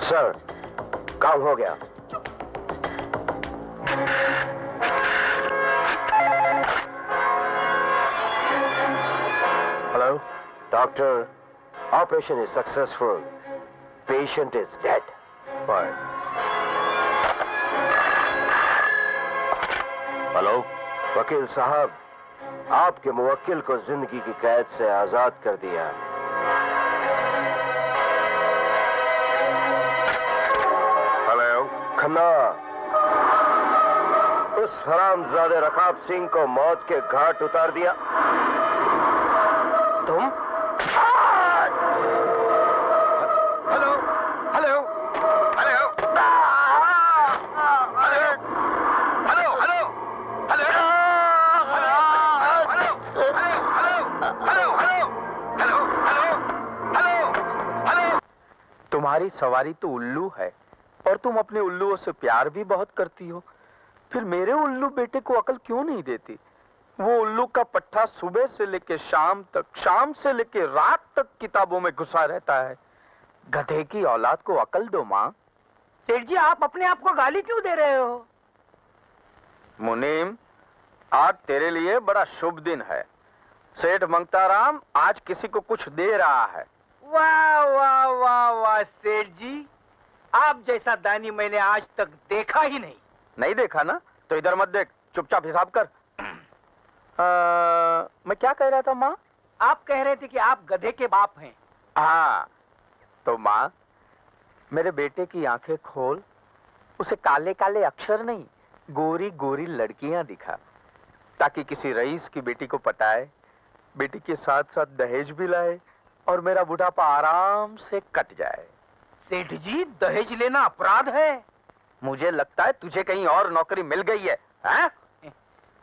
Sir, काम हो गया। Hello doctor, operation is successful, patient is dead. Fine. Hello वकील साहब, आपके मुवक्किल को जिंदगी की कैद से आजाद कर दिया। हेलो खन्ना, उस हरामजादे रकाब सिंह को मौत के घाट उतार दिया। तुम? हेलो हेलो हेलो तुम्हारी सवारी तो उल्लू है और तुम अपने उल्लुओं से प्यार भी बहुत करती हो, फिर मेरे उल्लू बेटे को अकल क्यों नहीं देती? वो उल्लू का पट्टा सुबह से लेके शाम तक, शाम से लेके रात तक किताबों में घुसा रहता है। गधे की औलाद को अकल दो माँ। सेठ जी, आप अपने आप को गाली क्यों दे रहे हो? मुनीम, आज तेरे लिए बड़ा शुभ दिन है। सेठ मंगताराम आज किसी को कुछ दे रहा है। वाह वाह वाह वाह सेठ जी, आप जैसा दानी मैंने आज तक देखा ही नहीं। नहीं देखा ना? तो इधर मत देख, चुपचाप हिसाब कर। मैं क्या कह रहा था माँ? आप कह रहे थे कि आप गधे के बाप हैं। हाँ, तो माँ मेरे बेटे की आंखें खोल, उसे काले काले अक्षर नहीं, गोरी गोरी लड़कियां दिखा, ताकि किसी रईस की बेटी को पटाए, बेटी के साथ साथ दहेज भी लाए और मेरा बुढ़ापा आराम से कट जाए। सेठ जी, दहेज लेना अपराध है। मुझे लगता है तुझे कहीं और नौकरी मिल गई है, हैं?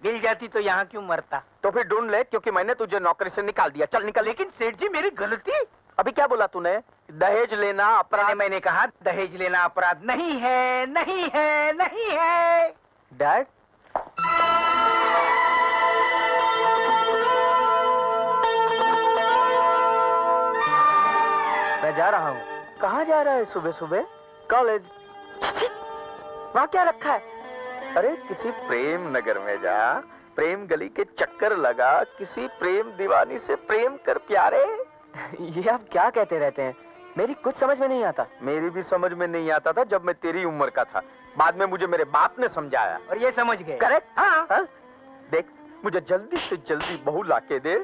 मिल जाती तो यहाँ क्यों मरता? तो फिर ढूंढ ले, क्योंकि मैंने तुझे नौकरी से निकाल दिया। चल निकल। लेकिन सेठ जी, मेरी गलती। अभी क्या बोला तूने? दहेज लेना अपराध? मैंने कहा दहेज लेना अपराध नहीं है, नहीं है, नहीं है। डैड, मैं जा रहा हूँ। कहाँ जा रहा है सुबह सुबह? कॉलेज। वहाँ क्या रखा है? अरे किसी प्रेम नगर में जा, प्रेम गली के चक्कर लगा, किसी प्रेम दीवानी से प्रेम कर प्यारे। ये आप क्या कहते रहते हैं? मेरी कुछ समझ में नहीं आता। मेरी भी समझ में नहीं आता था जब मैं तेरी उम्र का था। बाद में मुझे मेरे बाप ने समझाया और ये समझ गए। करेक्ट। हाँ? देख, मुझे जल्दी से जल्दी बहू लाके दे,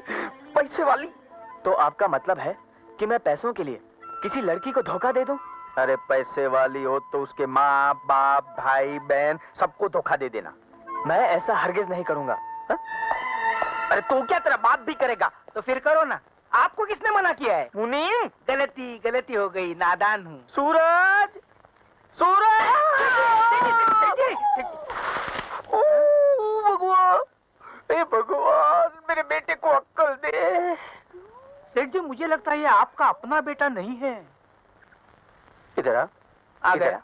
पैसे वाली। तो आपका मतलब है कि मैं पैसों के लिए किसी लड़की को धोखा दे दूं? अरे पैसे वाली हो तो उसके माँ बाप भाई बहन सबको धोखा दे देना। मैं ऐसा हरगिज नहीं करूंगा। हा? अरे तू क्या, तेरा बाप भी करेगा? तो फिर करो ना। आपको किसने मना किया है? मुनीम, गलती हो गई, नादान हूँ। सूरज, सूरज! भगवान, हे भगवान, मेरे बेटे को अक्ल दे। सेठ जी, मुझे लगता है ये आपका अपना बेटा नहीं है। इधर आ गया।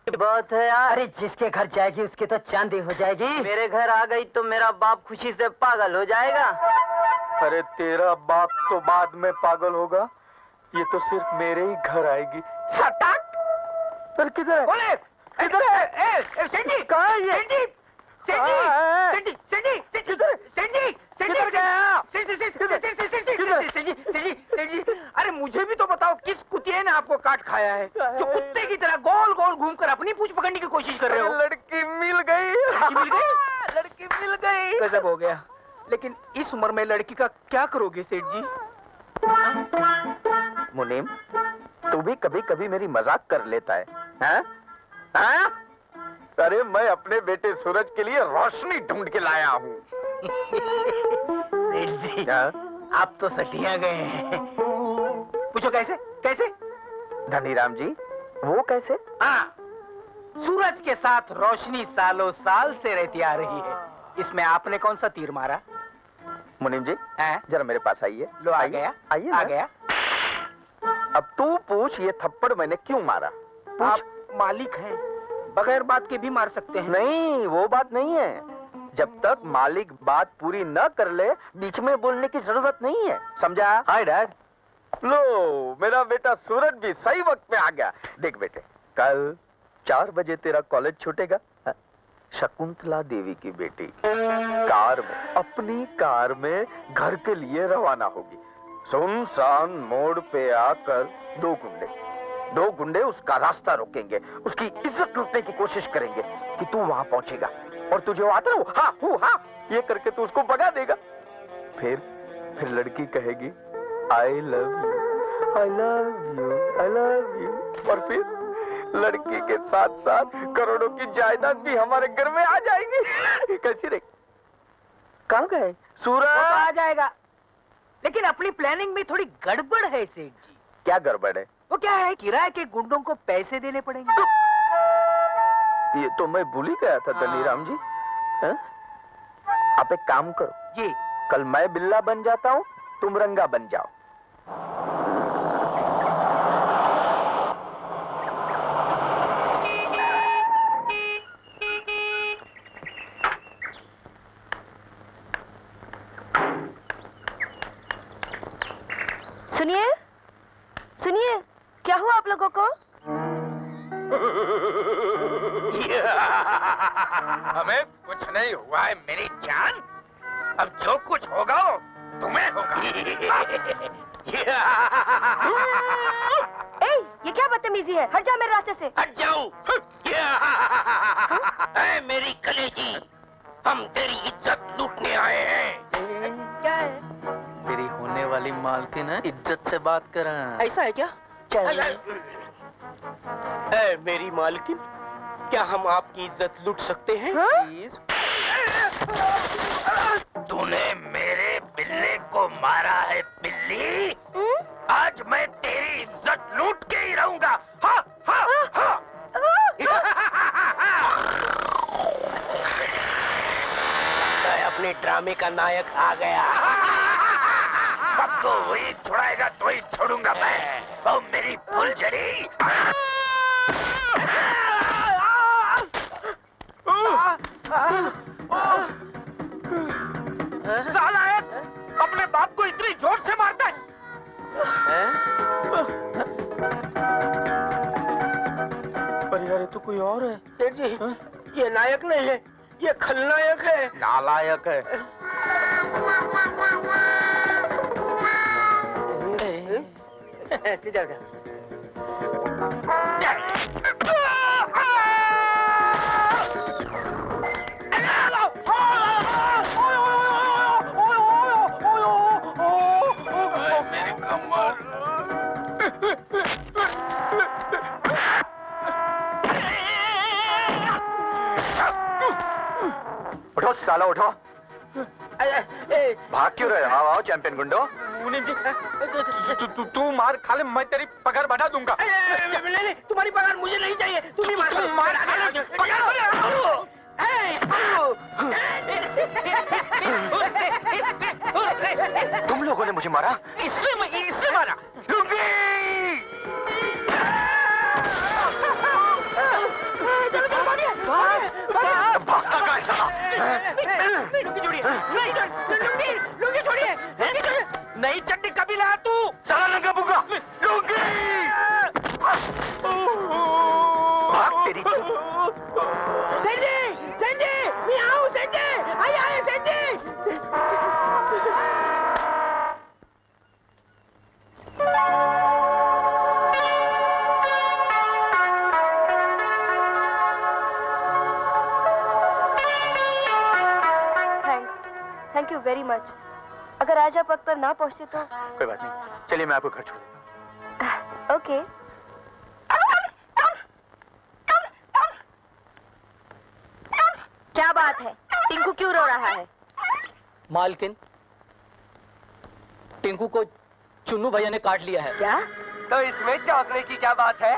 बहुत है यार। अरे जिसके घर जाएगी उसकी तो चांदी हो जाएगी। मेरे घर आ गई तो मेरा बाप खुशी से पागल हो जाएगा। अरे तेरा बाप तो बाद में पागल होगा, ये तो सिर्फ मेरे ही घर आएगी। सटाक! पर किधर है? बोले, किधर है? सेठ जी, कहाँ है ये? सेठ जी, सेठ जी, सेठ जी, सेठ जी, सेठ जी, सेठ जी, किधर गया? सेठ जी, सेठ जी, अरे मुझे भी तो बताओ, किस कुतिये ने आपको काट खाया है जो कुत्ते की तरह गोल गोल घूमकर अपनी पूंछ पकड़ने की कोशिश कर रहे हो? लड़की मिल गई। मिल गई? लड़की मिल गई। गजब हो गया। लेकिन इस उम्र में लड़की का क्या करोगे सेठ जी? मुनीम, तू भी कभी कभी मेरी मजाक कर लेता है, हैं? हैं? अरे मैं अपने बेटे सूरज के लिए रोशनी ढूंढ के लाया हूँ। सेठ जी, आप तो सटिया गए हैं। पूछो कैसे? कैसे? धनीराम जी, वो कैसे? हाँ, सूरज के साथ रोशनी सालों साल से रहती आ रही है। इसमें आपने कौन सा तीर मारा? मुनीम जी, जरा मेरे पास आइए। लो, आ गया। आइए, आ गया। अब तू पूछ, ये थप्पड़ मैंने क्यों मारा? आप मालिक हैं, बगैर बात के भी मार सकते हैं। नहीं, वो बात नहीं है। जब तक मालिक बात पूरी न कर ले, बीच में बोलने की जरूरत नहीं है, समझा? Hi dad. लो, मेरा बेटा सूरज भी सही वक्त पे आ गया। देख बेटे, कल 4 बजे तेरा कॉलेज छूटेगा। शकुंतला देवी की बेटी कार में, अपनी कार में घर के लिए रवाना होगी। सुनसान मोड़ पे आकर 2 गुंडे उसका रास्ता रोकेंगे, उसकी इज्जत लूटने की कोशिश करेंगे कि तू वहां पहुंचेगा और तुझे आता है वो हाँ ये करके तू उसको भगा देगा। फिर लड़की कहेगी I love you, I love you, I love you, और फिर लड़की के साथ साथ करोड़ों की जायदाद भी हमारे घर में आ जाएगी। कैसी रे? कहाँ गए सूरज? आ जाएगा, लेकिन अपनी प्लानिंग में थोड़ी गड़बड़ है सेठ जी। क्या गड़बड़ है? वो क्या है, किराए के गुंडों को पैसे देने पड़ेंगे। ये तो मैं भूल ही गया था धनीराम जी। आप एक काम करो जी, कल मैं बिल्ला बन जाता हूँ, तुम रंगा बन जाओ। सुनिए, सुनिए, क्या हुआ आप लोगों को? हमें कुछ नहीं हुआ है मेरी जान। अब जो कुछ होगा तुम्हें होगा। ए, ये क्या बदतमीजी है? हट जा मेरे रास्ते से। हट जाओ। ऐ मेरी कलेजी, हम तेरी इज्जत लूटने आए हैं। क्या है? मेरी होने वाली मालकिन है, इज्जत से बात कर। ऐसा है क्या? ऐ मेरी मालकिन, क्या हम आपकी इज्जत लूट सकते हैं? प्लीज। तूने मेरे बिल्ले को मारा है बिल्ली। आज मैं तेरी इज्जत लूट के ही रहूंगा। हाँ, हाँ, हाँ। अपने ड्रामे का नायक आ गया। अब तो वही छुड़ाएगा तो ही छोड़ूंगा मैं। वो मेरी फुलझड़ी। नालायक, अपने बाप को इतनी जोर से मारता है। पर यार ये तो कोई और है। सेठ जी, ये नायक नहीं है, ये खलनायक है। नालायक है। उठो साला उठो। भाग क्यों रहे? आओ चैंपियन गुंडो। तू मार खा ले, मैं तेरी पगार बढ़ा दूंगा। नहीं, तुम्हारी पगार मुझे नहीं चाहिए। तुम ही मार। तुम लोगों ने मुझे मारा? इसने मारा। भागता कहाँ है साला? लुंगी छोड़िए। नहीं चड्डी कभी ला तू। साला लंगा बुगा। भाग तेरी। संजय, मैं आऊँ संजय। आए Sanjay. Thank you very much. अगर आज आप वक्त पर ना पहुंचते तो? कोई बात नहीं, चलिए मैं आपको घर छोड़ देता हूँ। ओके। क्या बात है? टिंकू क्यों रो रहा है? मालकिन, टिंकू को चुन्नू भैया ने काट लिया है। क्या? तो इसमें चौंकने की क्या बात है?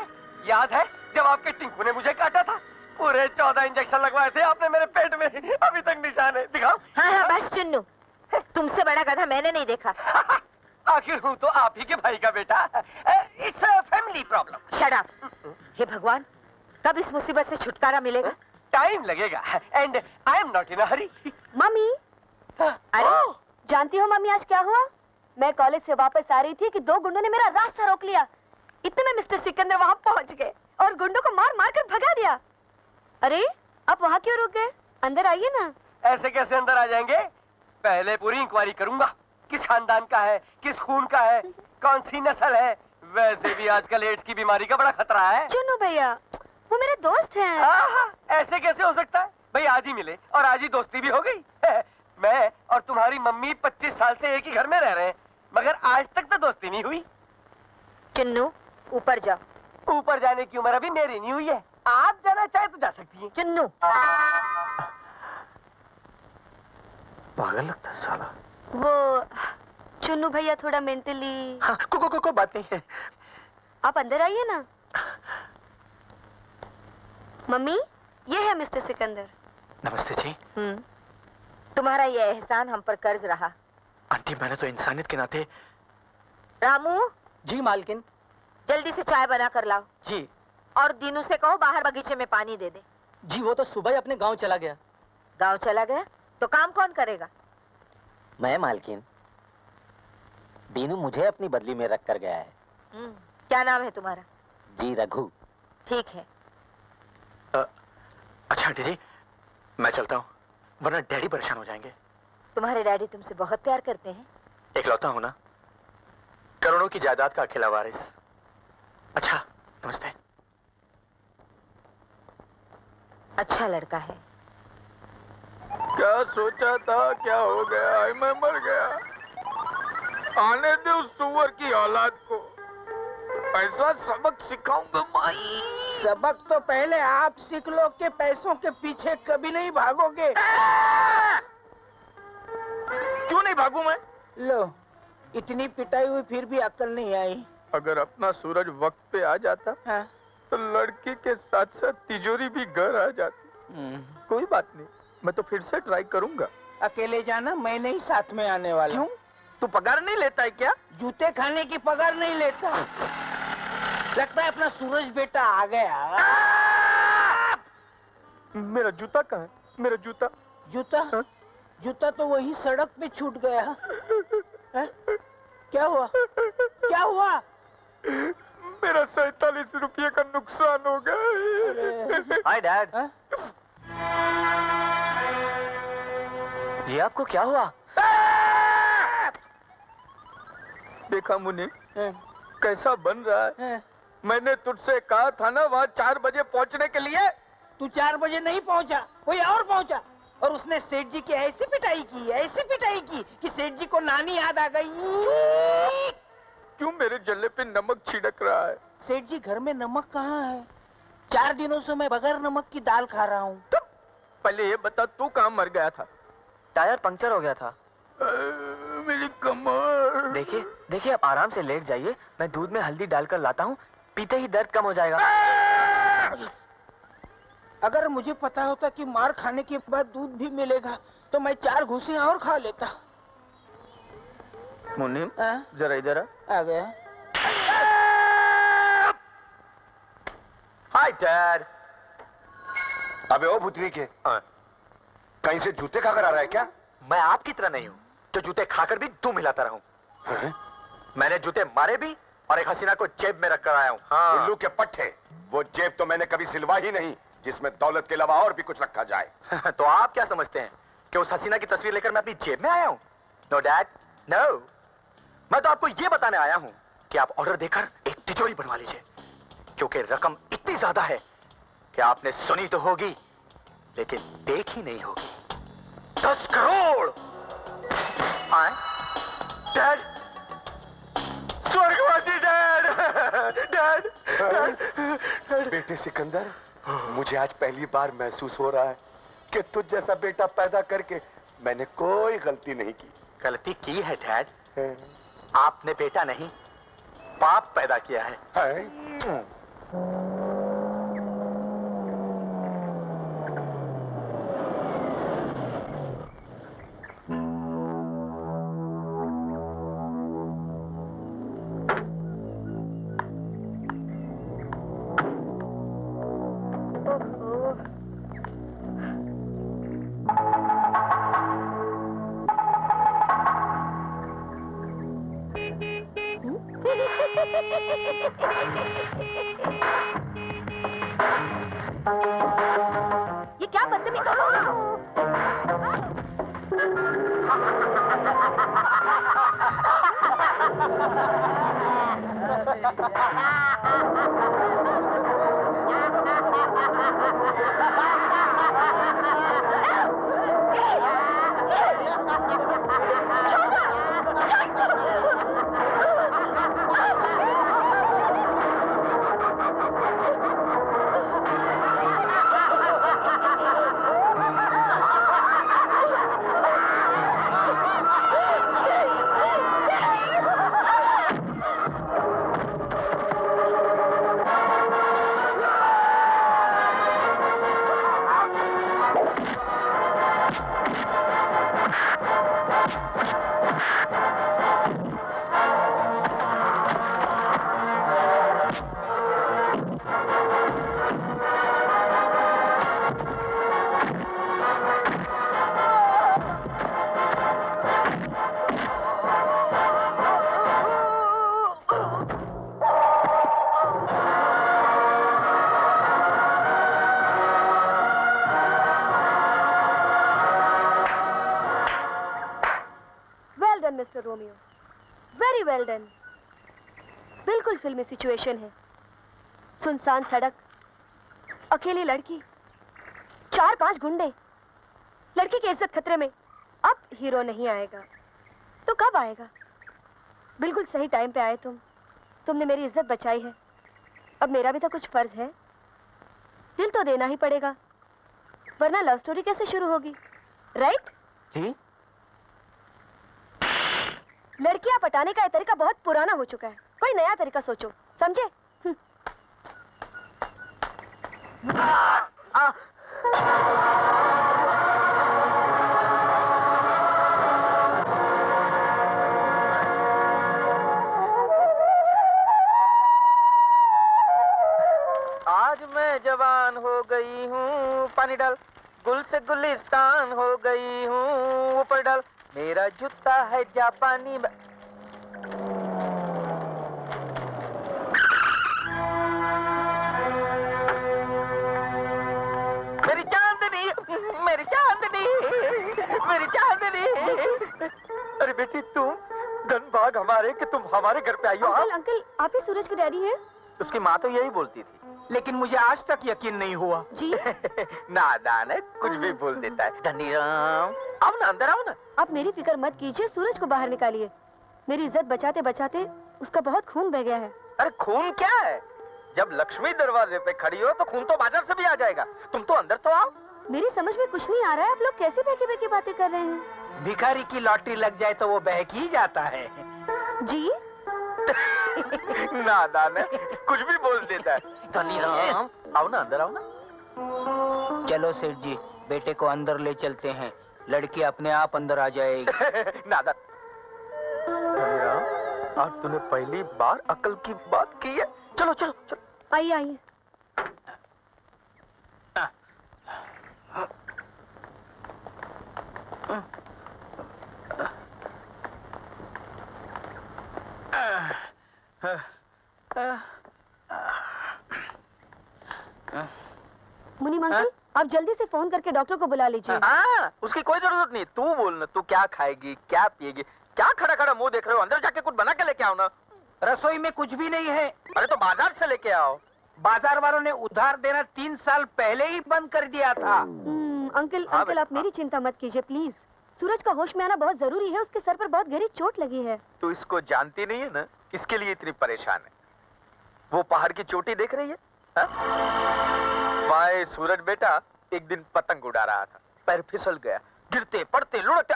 याद है जब आपके टिंकू ने मुझे काटा था? पूरे 14 इंजेक्शन लगवाए थे आपने मेरे पेट में। अभी तक निशान है, दिखाओ। हाँ, बस चुन्नू, तुमसे बड़ा गधा मैंने नहीं देखा। आखिर हूँ तो आप ही के भाई का बेटा। It's a family problem. Shut up. हे भगवान, कब इस मुसीबत से छुटकारा मिलेगा? टाइम लगेगा and I am not in a hurry. Mummy, अरे जानती हो मम्मी आज क्या हुआ? मैं कॉलेज से वापस आ रही थी कि दो गुंडों ने मेरा रास्ता रोक लिया। इतने में मिस्टर सिकंदर वहाँ पहुँच गए और गुंडों को मार मार कर भगा दिया। अरे आप वहाँ क्यों रुक गए? अंदर आइए ना। ऐसे कैसे अंदर आ जाएंगे? पहले पूरी इंक्वायरी करूंगा, किस खानदान का है, किस खून का है, कौन सी नस्ल है। वैसे भी आजकल एड्स की बीमारी का बड़ा खतरा है। चुन्नू भैया, वो मेरे दोस्त हैं। ऐसे कैसे हो सकता है भाई? आज ही मिले और आज ही दोस्ती भी हो गई। मैं और तुम्हारी मम्मी 25 साल से एक ही घर में रह रहे हैं, मगर आज तक तो दोस्ती नहीं हुई। चुन्नू ऊपर जाओ। ऊपर जाने की उम्र अभी मेरी नहीं हुई है। आप जाना चाहे तो जा सकती है। चुन्नू, पागल लगता है साला। वो चुन्नू भैया थोड़ा मेंटली। हाँ, को बात नहीं है। आप अंदर आइए ना। मम्मी, ये है मिस्टर सिकंदर। नमस्ते जी। तुम्हारा ये एहसान हम पर कर्ज रहा। आंटी, मैंने तो इंसानियत के नाते। रामू, जी मालकिन। जल्दी से चाय बना कर लाओ। जी। और दीनू से कहो बाहर बगीचे में पानी दे दे। जी, वो तो सुबह ही अपने गांव चला गया। गांव चला गया तो काम कौन करेगा? मैं मालकिन। दीनू मुझे अपनी बदली में रख कर गया है। क्या नाम है तुम्हारा? जी, रघु। ठीक है। अच्छा आंटी जी, मैं चलता हूँ, वरना डैडी परेशान हो जाएंगे। तुम्हारे डैडी तुमसे बहुत प्यार करते हैं। इकलौता हूँ ना, करोड़ों की जायदाद का अकेला वारिस। अच्छा, नमस्ते। अच्छा लड़का है। क्या सोचा था, क्या हो गया? मैं मर गया। आने दे उस सुअर की औलाद को, ऐसा सबक सिखाऊंगा माई। सबक तो पहले आप सीख लो कि पैसों के पीछे कभी नहीं भागोगे। क्यों नहीं भागूं मैं? लो, इतनी पिटाई हुई फिर भी अक्ल नहीं आई। अगर अपना सूरज वक्त पे आ जाता, हाँ? तो लड़की के साथ साथ तिजोरी भी घर आ जाती। कोई बात नहीं, मैं तो फिर से ट्राई करूंगा। अकेले जाना, मैं नहीं साथ में आने वाला। क्यों? तू पगार नहीं लेता है क्या? जूते खाने की पगार नहीं लेता। लगता है अपना सूरज बेटा आ गया। मेरा जूता कहाँ है? मेरा जूता। जूता? हाँ? जूता तो वही सड़क पे छूट गया। है? क्या हुआ? क्या हुआ? मेरा 47 रुपये का नुकसान हो गया। Hi dad. ये आपको क्या हुआ? देखा मुन्नी, कैसा बन रहा है। मैंने तुझसे कहा था ना वहाँ 4 बजे पहुँचने के लिए। तू 4 बजे नहीं पहुंचा, कोई और पहुंचा। और उसने सेठ जी की ऐसी पिटाई की कि सेठ जी को नानी याद आ गई। क्यों मेरे जल्ले पे नमक छिड़क रहा है? सेठ जी, घर में नमक कहाँ है? 4 दिनों से मैं बगैर नमक की दाल खा रहा हूँ। पहले ये बता, तू कहाँ मर गया था? टायर पंक्चर हो गया था। मेरी कमर। देखिए देखिए, आप आराम से लेट जाइए, मैं दूध में हल्दी डालकर लाता हूँ, पीते ही दर्द कम हो जाएगा। अगर मुझे पता होता कि मार खाने के बाद दूध भी मिलेगा तो मैं 4 घूंसियां और खा लेता। मुन्नी, जरा इधर आ गया। Hi dad. अबे ओ भूतनी के, कहीं से जूते खाकर आ रहा है क्या? मैं आपकी तरह नहीं हूँ जो जूते खाकर भी दूं मिलाता रहूं। मैंने जूते मारे भी और एक हसीना को जेब में रखकर आया हूँ। हाँ। उल्लू के पट्टे, वो जेब तो मैंने कभी सिलवा ही नहीं जिसमें दौलत के अलावा और भी कुछ रखा जाए। तो आप क्या समझते हैं कि उस हसीना की तस्वीर लेकर मैं अपनी जेब में आया हूँ? No dad, no. मैं तो आपको ये बताने आया हूँ कि आप ऑर्डर देकर एक तिजोरी बनवा लीजिए, क्योंकि रकम इतनी ज्यादा है कि आपने सुनी तो होगी लेकिन देखी नहीं होगी। 10 करोड़। आए? डैड, स्वर्गवासी डैड। डैड। बेटे सिकंदर, मुझे आज पहली बार महसूस हो रहा है कि तुझ जैसा बेटा पैदा करके मैंने कोई गलती नहीं की। गलती की है डैड। आपने बेटा नहीं, पाप पैदा किया है। ये क्या बदतमीजी? Mister Romeo, very well done. बिल्कुल फिल्मी सिचुएशन है। सुनसान सड़क, अकेली लड़की, 4-5 गुंडे, लड़की की इज्जत खतरे में। अब हीरो नहीं आएगा तो कब आएगा? बिल्कुल सही टाइम पे आए तुमने मेरी इज्जत बचाई है। अब मेरा भी तो कुछ फर्ज है, दिल तो देना ही पड़ेगा, वरना लव स्टोरी कैसे शुरू होगी? राइट? जी। लड़कियां पटाने का ये तरीका बहुत पुराना हो चुका है, कोई नया तरीका सोचो, समझे? आज मैं जवान हो गई हूँ, पानी डाल, गुल से गुलिस्तान हो गई हूँ, ऊपर डाल, मेरा जूता है जापानी। मेरी चांदनी, मेरी चांदनी, मेरी चांदनी। अरे बेटी तुम धनभाग हमारे कि तुम हमारे घर पे आई हो। अंकल, अंकल आप ही सूरज की डैडी हैं? उसकी माँ तो यही बोलती थी, लेकिन मुझे आज तक यकीन नहीं हुआ। जी। नादान है, कुछ भी बोल देता है। धनीराम, आओ ना, अंदर आओ ना। आप मेरी फिक्र मत कीजिए, सूरज को बाहर निकालिए। मेरी इज्जत बचाते बचाते उसका बहुत खून बह गया है। अरे खून क्या है? जब लक्ष्मी दरवाजे पे खड़ी हो तो खून तो बाजार से भी आ जाएगा। तुम तो अंदर तो आओ। मेरी समझ में कुछ नहीं आ रहा है, आप लोग कैसे बहके बहके बातें कर रहे हैं? भिखारी की लॉटरी लग जाए तो वो बहक ही जाता है। जी। नादान है, कुछ भी बोल देता है। धनीराम, आओ ना, अंदर आओ ना। चलो सेठ जी, बेटे को अंदर ले चलते हैं, लड़की अपने आप अंदर आ जाएगी। नादान। धनीराम, आज तूने पहली बार अकल की बात की है। चलो चलो चलो, आइए आइए। मुनीम अंकल, आप जल्दी से फोन करके डॉक्टर को बुला लीजिए। हाँ, उसकी कोई जरूरत नहीं। तू बोल ना, तू क्या खाएगी, क्या पिएगी, क्या खड़ा खड़ा मुंह देख रहे हो? अंदर जाके कुछ बना के लेके आओ ना। रसोई में कुछ भी नहीं है। अरे तो बाजार से लेके आओ। बाजार वालों ने उधार देना 3 साल पहले ही बंद कर दिया था। अंकल, हाँ अंकल आप मेरी चिंता मत कीजिए प्लीज। सूरज का होश में आना बहुत जरूरी है, उसके सर पर बहुत गहरी चोट लगी है। तू इसको जानती नहीं है ना, इसके लिए इतनी परेशान है। वो पहाड़ की चोटी देख रही है? वहाँ सूरज बेटा एक दिन पतंग उड़ा रहा था, पैर फिसल गया, गिरते पड़ते लुढ़कते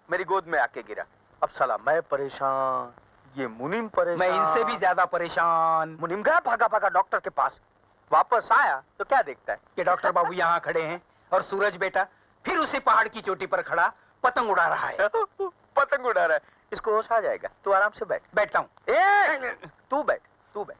मेरी गोद में आके गिरा। अब साला मैं परेशान, ये मुनीम परेशान। मैं इनसे भी ज्यादा परेशान। मुनीम गया भागा भागा डॉक्टर के पास। वापस आया तो क्या देखता है कि डॉक्टर बाबू यहाँ खड़े हैं और सूरज बेटा फिर उसी पहाड़ की चोटी पर खड़ा पतंग उड़ा रहा है। पतंग उड़ा रहा है। इसको होश आ जाएगा, तू आराम से बैठ। बैठता हूँ। तू बैठ, तू बैठ।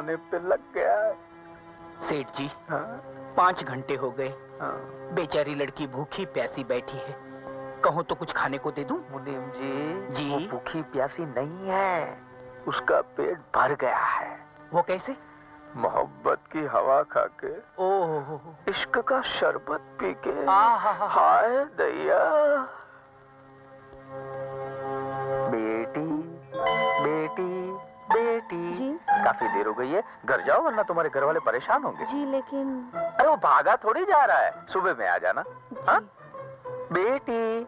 बनाने पे लग गया है। सेठ जी, हाँ? 5 घंटे हो गए, हाँ। बेचारी लड़की भूखी प्यासी बैठी है। कहो तो कुछ खाने को दे दूं? मुनीम जी? जी, वो भूखी प्यासी नहीं है, उसका पेट भर गया है। वो कैसे? मोहब्बत की हवा खा के, ओह, इश्क का शरबत पी के। हाय दैया। बेटी बेटी बेटी जी? काफी देर हो गई है, घर जाओ वरना तुम्हारे घर वाले परेशान होंगे। जी लेकिन अरे वो भागा थोड़ी जा रहा है, सुबह में आ जाना। हाँ? बेटी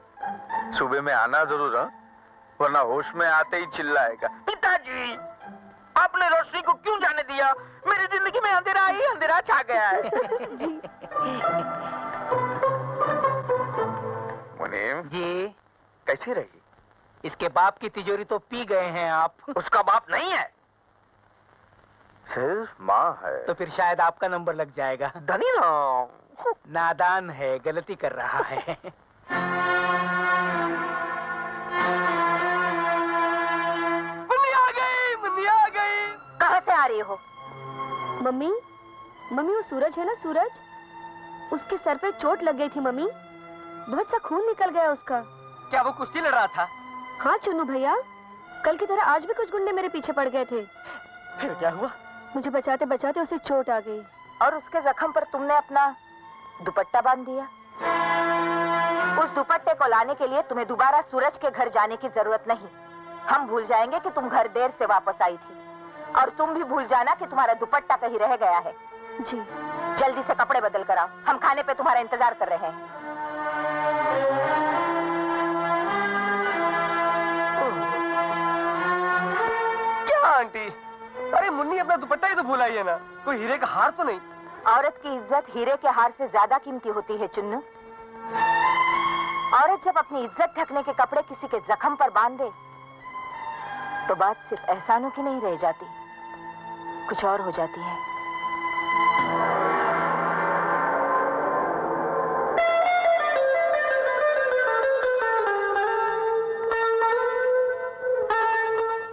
सुबह में आना जरूर, हाँ? वरना होश में आते ही चिल्लाएगा, पिताजी आपने रोशनी को क्यों जाने दिया? मेरी जिंदगी में अंधेरा ही अंधेरा छा गया है। मुनीम जी? कैसी रही? इसके बाप की तिजोरी तो पी गए हैं आप। उसका बाप नहीं है, सिर्फ माँ है। तो फिर शायद आपका नंबर लग जाएगा। धनी ना, नादान है, गलती कर रहा है। मुन्नी आ गई, मुन्नी आ गई। कहाँ से आ रही हो? मम्मी, मम्मी वो सूरज है ना, सूरज, उसके सर पे चोट लग गई थी मम्मी, बहुत सा खून निकल गया उसका। क्या वो कुश्ती लड़ रहा था? हाँ चुन्नू भैया, कल की तरह आज भी कुछ गुंडे मेरे पीछे पड़ गए थे। फिर क्या हुआ? मुझे बचाते बचाते उसे चोट आ गई। और उसके जख्म पर तुमने अपना दुपट्टा बांध दिया। उस दुपट्टे को लाने के लिए तुम्हें दोबारा सूरज के घर जाने की जरूरत नहीं। हम भूल जाएंगे कि तुम घर देर से वापस आई थी, और तुम भी भूल जाना कि तुम्हारा दुपट्टा कहीं रह गया है। जी। जल्दी से कपड़े बदल कर आओ, हम खाने पे तुम्हारा इंतजार कर रहे हैं। क्या आंटी? अरे मुन्नी अपना दुपट्टा ही तो भूल आई है ना, कोई हीरे का हार तो नहीं? औरत की इज्जत हीरे के हार से ज्यादा कीमती होती है चुन्नू। औरत जब अपनी इज्जत ढकने के कपड़े किसी के जख्म पर बांध दे तो बात सिर्फ एहसानों की नहीं रह जाती, कुछ और हो जाती है।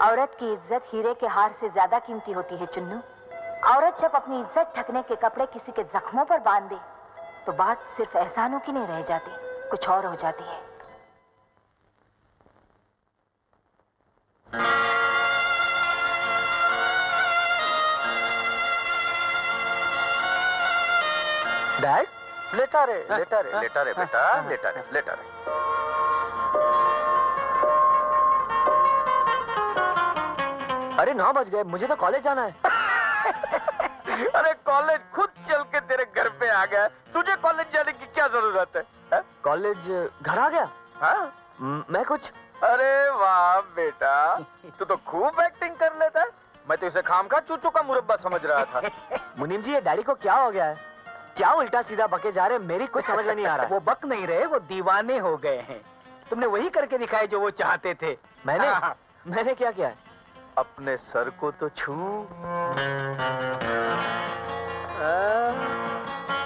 औरत की इज्जत हीरे के हार से ज्यादा कीमती होती है चुन्नू। औरत जब अपनी इज्जत ढकने के कपड़े किसी के जख्मों पर बांध दे तो बात सिर्फ एहसानों की नहीं रह जाती, कुछ और हो जाती है। डैड, लेटा रे लेटा रे लेटा रे बेटा, लेटा रे लेटा रे। अरे 9 बज गए, मुझे तो कॉलेज जाना है। अरे कॉलेज खुद चल के तेरे घर पे आ गया, तुझे कॉलेज जाने की क्या जरूरत है? कॉलेज घर आ गया? हाँ? मैं कुछ। अरे वाह बेटा, तू तो खूब एक्टिंग कर लेता है। मैं तो इसे खामखा चूचू का मुरब्बा समझ रहा था। मुनीम जी, ये डैडी को क्या हो गया है? क्या उल्टा सीधा बके जा रहे हैं, मेरी कुछ समझ में नहीं आ रहा है। वो बक नहीं रहे, वो दीवाने हो गए हैं। तुमने वही करके दिखाए जो वो चाहते थे। मैंने क्या किया है? अपने सर को तो छू।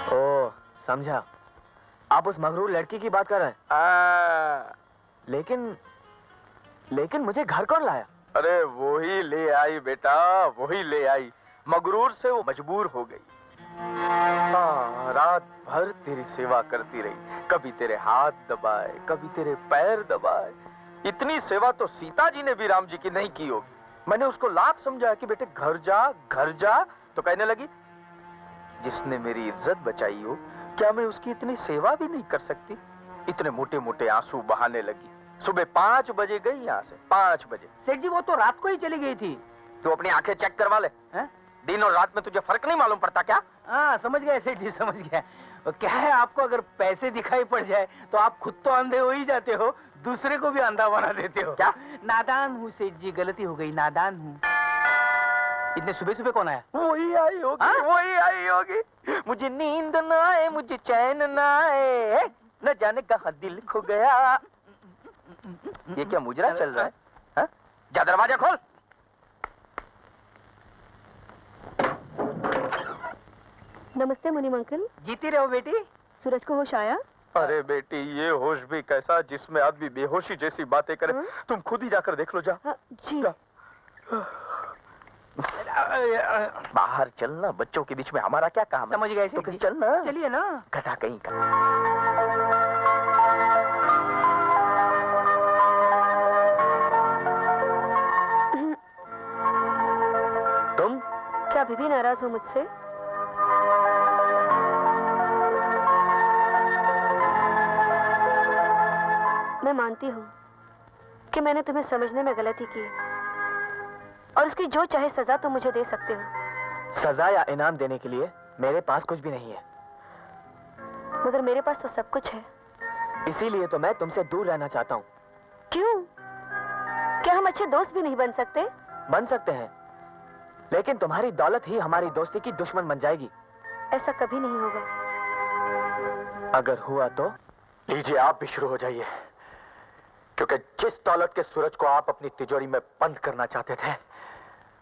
ओ, समझा। आप उस मगरूर लड़की की बात कर रहे हैं। लेकिन मुझे घर कौन लाया? अरे वो ही ले आई बेटा, वही ले आई। मगरूर से वो मजबूर हो गई। हाँ, रात भर तेरी सेवा करती रही, कभी तेरे हाथ दबाए, कभी तेरे पैर दबाए। इतनी सेवा तो सीता जी ने भी राम जी की नहीं की होगी। मैंने उसको लाख समझाया कि बेटे घर जा, तो कहने लगी, जिसने मेरी इज्जत बचाई हो, क्या मैं उसकी इतनी सेवा भी नहीं कर सकती? इतने मोटे मोटे आंसू बहाने लगी। सुबह 5 बजे गई यहाँ से, 5 बजे। सेठ जी, वो तो रात को ही चली गई थी। तू अपनी आंखें चेक करवा ले। हैं? दिन और रात में तुझे फर्क नहीं मालूम पड़ता क्या? हाँ, समझ गया सेठ जी, समझ गया। और क्या है, आपको अगर पैसे दिखाई पड़ जाए तो आप खुद तो अंधे हो ही जाते हो, दूसरे को भी अंधा बना देते हो। क्या? नादान हूँ सेठ जी, गलती हो गई, नादान हूँ। इतने सुबह सुबह कौन आया? वही आई होगी। मुझे नींद ना आए, मुझे चैन ना आए, न जाने कहाँ दिल खो गया। ये क्या मुजरा चल रहा है? हा? जा दरवाजा खोल। नमस्ते मुनीम अंकल। जीती रहो बेटी। सूरज को होश आया? अरे बेटी, ये होश भी कैसा जिसमें आदमी बेहोशी जैसी बातें करे। तुम खुद ही जाकर देख लो, जा। हाँ, जी। जा। बाहर चलना, बच्चों के बीच में हमारा क्या काम है? समझ गए तो फिर चलना। चलिए ना। गधा कहीं का। तुम क्या अभी भी नाराज हो मुझसे? मैं मानती हूँ कि मैंने तुम्हें समझने में गलती की और उसकी जो चाहे सजा तुम मुझे दे सकते हो। सजा या इनाम देने के लिए मेरे पास कुछ भी नहीं है। मगर मेरे पास तो सब कुछ है। इसीलिए तो मैं तुमसे दूर रहना चाहता हूँ। क्यों? क्या हम अच्छे दोस्त भी नहीं बन सकते? बन सकते हैं, लेकिन तुम्हारी दौलत ही हमारी दोस्ती की दुश्मन बन जाएगी। ऐसा कभी नहीं होगा। अगर हुआ तो लीजिए, आप भी शुरू हो जाइए, क्योंकि जिस दौलत के सूरज को आप अपनी तिजोरी में बंद करना चाहते थे,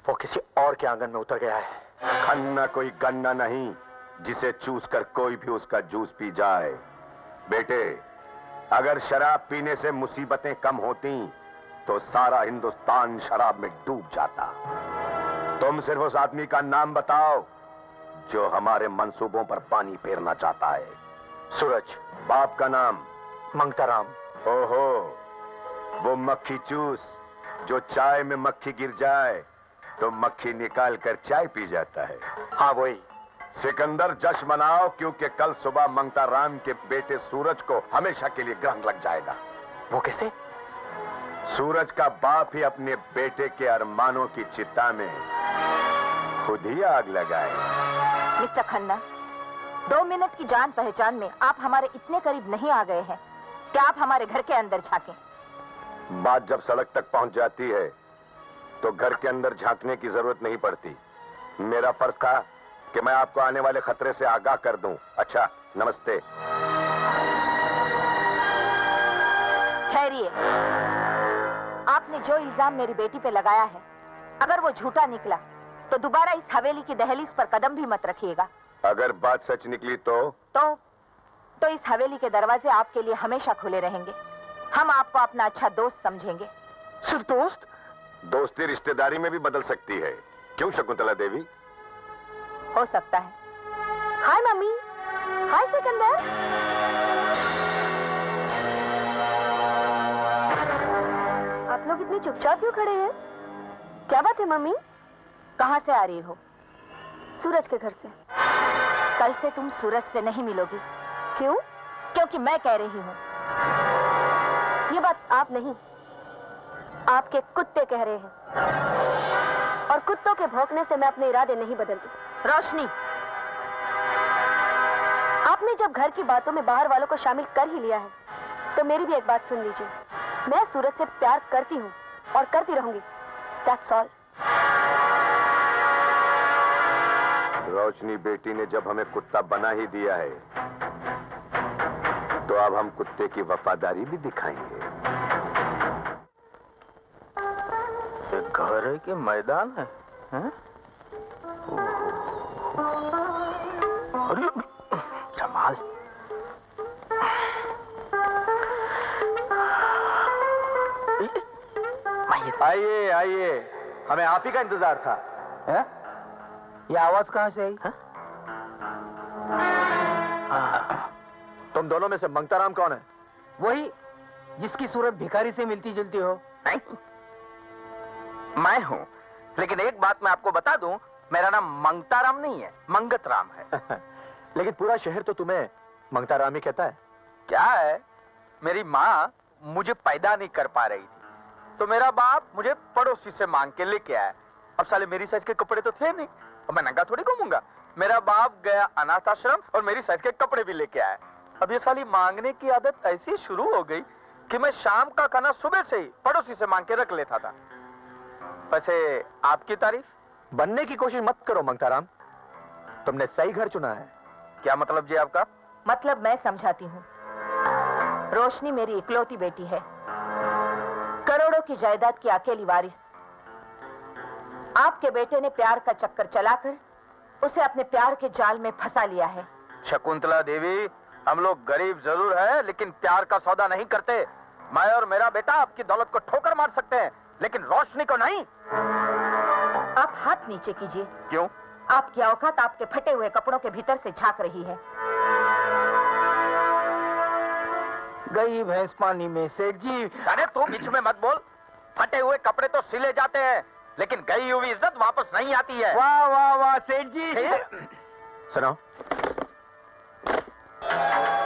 वो किसी और के आंगन में उतर गया है। खन्ना कोई गन्ना नहीं जिसे चूस कर कोई भी उसका जूस पी जाए। बेटे, अगर शराब पीने से मुसीबतें कम होती तो सारा हिंदुस्तान शराब में डूब जाता। तुम सिर्फ उस आदमी का नाम बताओ जो हमारे मंसूबों पर पानी फेरना चाहता है। सूरज। बाप का नाम? मंगताराम। ओहो, वो मक्खी चूस जो चाय में मक्खी गिर जाए तो मक्खी निकाल कर चाय पी जाता है। हाँ वही। सिकंदर, जश्न मनाओ, क्योंकि कल सुबह मंगताराम के बेटे सूरज को हमेशा के लिए ग्रहण लग जाएगा। वो कैसे? सूरज का बाप ही अपने बेटे के अरमानों की चिता में खुद ही आग लगाए। मिस्टर खन्ना, 2 मिनट की जान पहचान में आप हमारे इतने करीब नहीं आ गए हैं कि आप हमारे घर के अंदर झांकें। बात जब सड़क तक पहुंच जाती है तो घर के अंदर झांकने की जरूरत नहीं पड़ती। मेरा फर्ज था कि मैं आपको आने वाले खतरे से आगाह कर दूं। अच्छा, नमस्ते। ठहरिए। आपने जो इल्जाम मेरी बेटी पे लगाया है, अगर वो झूठा निकला तो दोबारा इस हवेली की दहलीज पर कदम भी मत रखिएगा। अगर बात सच निकली तो इस हवेली के दरवाजे आपके लिए हमेशा खुले रहेंगे। हम आपको अपना अच्छा दोस्त समझेंगे। सिर्फ दोस्त? दोस्ती रिश्तेदारी में भी बदल सकती है, क्यों शकुंतला देवी? हो सकता है। हाय मम्मी। हाय सिकंदर। आप लोग इतने चुपचाप क्यों खड़े हैं? क्या बात है मम्मी? कहाँ से आ रही हो? सूरज के घर से। कल से तुम सूरज से नहीं मिलोगी। क्यों? क्योंकि मैं कह रही हूँ। ये बात आप नहीं, आपके कुत्ते कह रहे हैं, और कुत्तों के भौंकने से मैं अपने इरादे नहीं बदलती। रोशनी, आपने जब घर की बातों में बाहर वालों को शामिल कर ही लिया है, तो मेरी भी एक बात सुन लीजिए। मैं सूरज से प्यार करती हूँ और करती रहूंगी। That's all। रोशनी बेटी ने जब हमें कुत्ता बना ही दिया है, तो अब हम कुत्ते की वफादारी भी दिखाएंगे। ये घर है कि मैदान है? हैं? अरे जमाल, आइए आइए, हमें आप ही का इंतजार था। है? ये आवाज कहाँ से आई? तुम दोनों में से मंगताराम कौन है? वही जिसकी सूरत भिखारी से मिलती जुलती हो। मैं हूँ, लेकिन एक बात मैं आपको बता दूं, मेरा नाम मंगताराम नहीं है, मंगतराम है। लेकिन पूरा शहर तो तुम्हें मंगताराम ही कहता है। क्या है, मेरी माँ मुझे पैदा नहीं कर पा रही थी, तो मेरा बाप मुझे पड़ोसी से मांग के लेके आया। अब साले मेरी साइज के कपड़े तो थे नहीं, और मैं नंगा थोड़ी घूमूंगा। मेरा बाप गया अनाथ आश्रम और मेरी साइज के कपड़े भी लेके आया। अब ये साली मांगने की आदत ऐसी शुरू हो गई कि मैं शाम का खाना सुबह से ही पड़ोसी से मांग के रख लेता था। वैसे आपकी तारीफ? बनने की कोशिश मत करो मंगताराम, तुमने सही घर चुना है। क्या मतलब जी आपका? मतलब मैं समझाती हूँ। रोशनी मेरी इकलौती बेटी है, करोड़ों की जायदाद की अकेली वारिस। आपके बेटे ने प्यार का चक्कर चलाकर उसे अपने प्यार के जाल में फंसा लिया है। शकुंतला देवी, हम लोग गरीब जरूर हैं, लेकिन प्यार का सौदा नहीं करते। मैं और मेरा बेटा आपकी दौलत को ठोकर मार सकते हैं, लेकिन रोशनी को नहीं। आप हाथ नीचे कीजिए। क्यों? आपकी औकात आपके फटे हुए कपड़ों के भीतर से झांक रही है। गई भैंस पानी में सेठ जी। अरे तू बीच में मत बोल। फटे हुए कपड़े तो सिले जाते हैं, लेकिन गई हुई इज्जत वापस नहीं आती है। वाह वाह वाह सेठ जी। सुनो,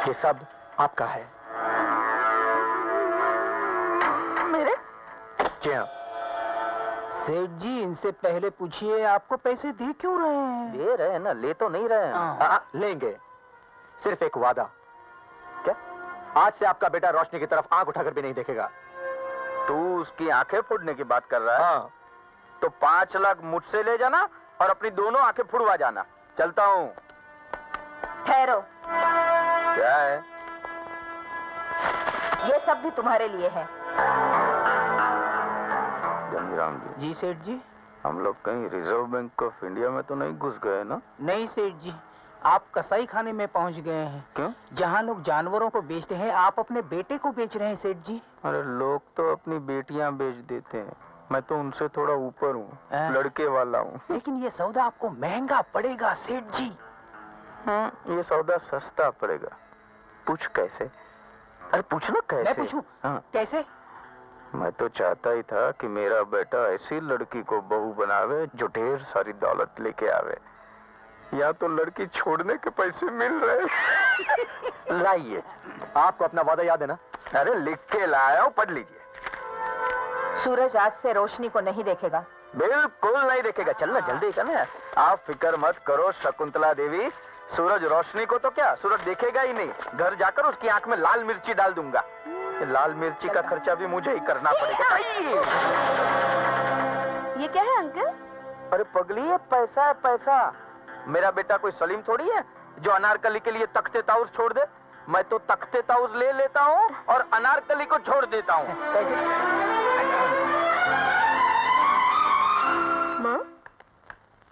ये सब आपका है। मेरे? जी हाँ। सेठ जी इनसे पहले पूछिए आपको पैसे दे क्यों रहे हैं? दे रहे हैं ना, ले तो नहीं रहे हैं। लेंगे, सिर्फ एक वादा। क्या? आज से आपका बेटा रोशनी की तरफ आंख उठाकर भी नहीं देखेगा। तू उसकी आंखें फोड़ने की बात कर रहा है? हाँ। तो 5 लाख मुझसे ले जाना और अपनी दोनों आंखें फुड़वा जाना। चलता हूँ। ठहरो। क्या है? ये सब भी तुम्हारे लिए है। गंगराम जी सेठ जी। हम लोग कहीं रिजर्व बैंक ऑफ इंडिया में तो नहीं घुस गए ना? नहीं सेठ जी, आप कसाई खाने में पहुंच गए हैं। क्यों? जहां लोग जानवरों को बेचते हैं, आप अपने बेटे को बेच रहे हैं सेठ जी। अरे लोग तो अपनी बेटियां बेच देते हैं, मैं तो उनसे थोड़ा ऊपर हूँ, लड़के वाला हूँ। लेकिन ये सौदा आपको महंगा पड़ेगा सेठ जी। ये सौदा सस्ता पड़ेगा। पूछ कैसे? अरे पूछना कैसे? मैं पूछूं? हाँ। कैसे? मैं तो चाहता ही था कि मेरा बेटा ऐसी लड़की को बहू बनावे जो ढेर सारी दौलत लेके आवे। या तो लड़की छोड़ने के पैसे मिल रहे। लाइए, आपको अपना वादा याद है ना? अरे लिख के लाया हूं, पढ़ लीजिए। सूरज आज से रोशनी को नहीं देखेगा। बिल्कुल नहीं देखेगा। चलना जल्दी करना। आप फिक्र मत करो शकुंतला देवी, सूरज रोशनी को तो क्या, सूरज देखेगा ही नहीं। घर जाकर उसकी आंख में लाल मिर्ची डाल दूंगा। लाल मिर्ची का खर्चा भी मुझे ही करना पड़ेगा। ये क्या है अंकल? अरे पगली, ये पैसा है पैसा। मेरा बेटा कोई सलीम थोड़ी है जो अनारकली के लिए तख्ते ताउस छोड़ दे। मैं तो तख्ते ताउस ले लेता हूँ और अनारकली को छोड़ देता हूँ। माँ,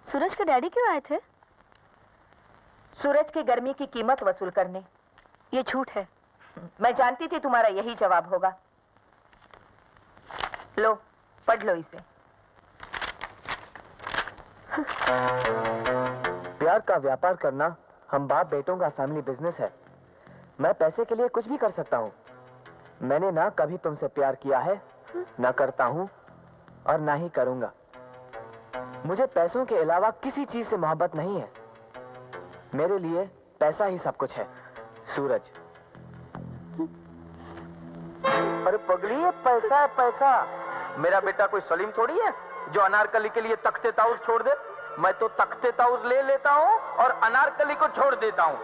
सूरज के डैडी क्यों आए थे? सूरज की गर्मी की कीमत वसूल करने। ये झूठ है। मैं जानती थी तुम्हारा यही जवाब होगा। लो, पढ़ लो इसे। प्यार का व्यापार करना हम बाप बेटों का फैमिली बिजनेस है। मैं पैसे के लिए कुछ भी कर सकता हूँ। मैंने ना कभी तुमसे प्यार किया है, ना करता हूँ और ना ही करूंगा। मुझे पैसों के अलावा किसी चीज से मोहब्बत नहीं है। मेरे लिए पैसा ही सब कुछ है। सूरज। अरे पगली, ये पैसा है पैसा। मेरा बेटा कोई सलीम थोड़ी है जो अनारकली के लिए तख्ते ताउस छोड़ दे। मैं तो तख्ते ताउस ले लेता हूँ और अनारकली को छोड़ देता हूँ।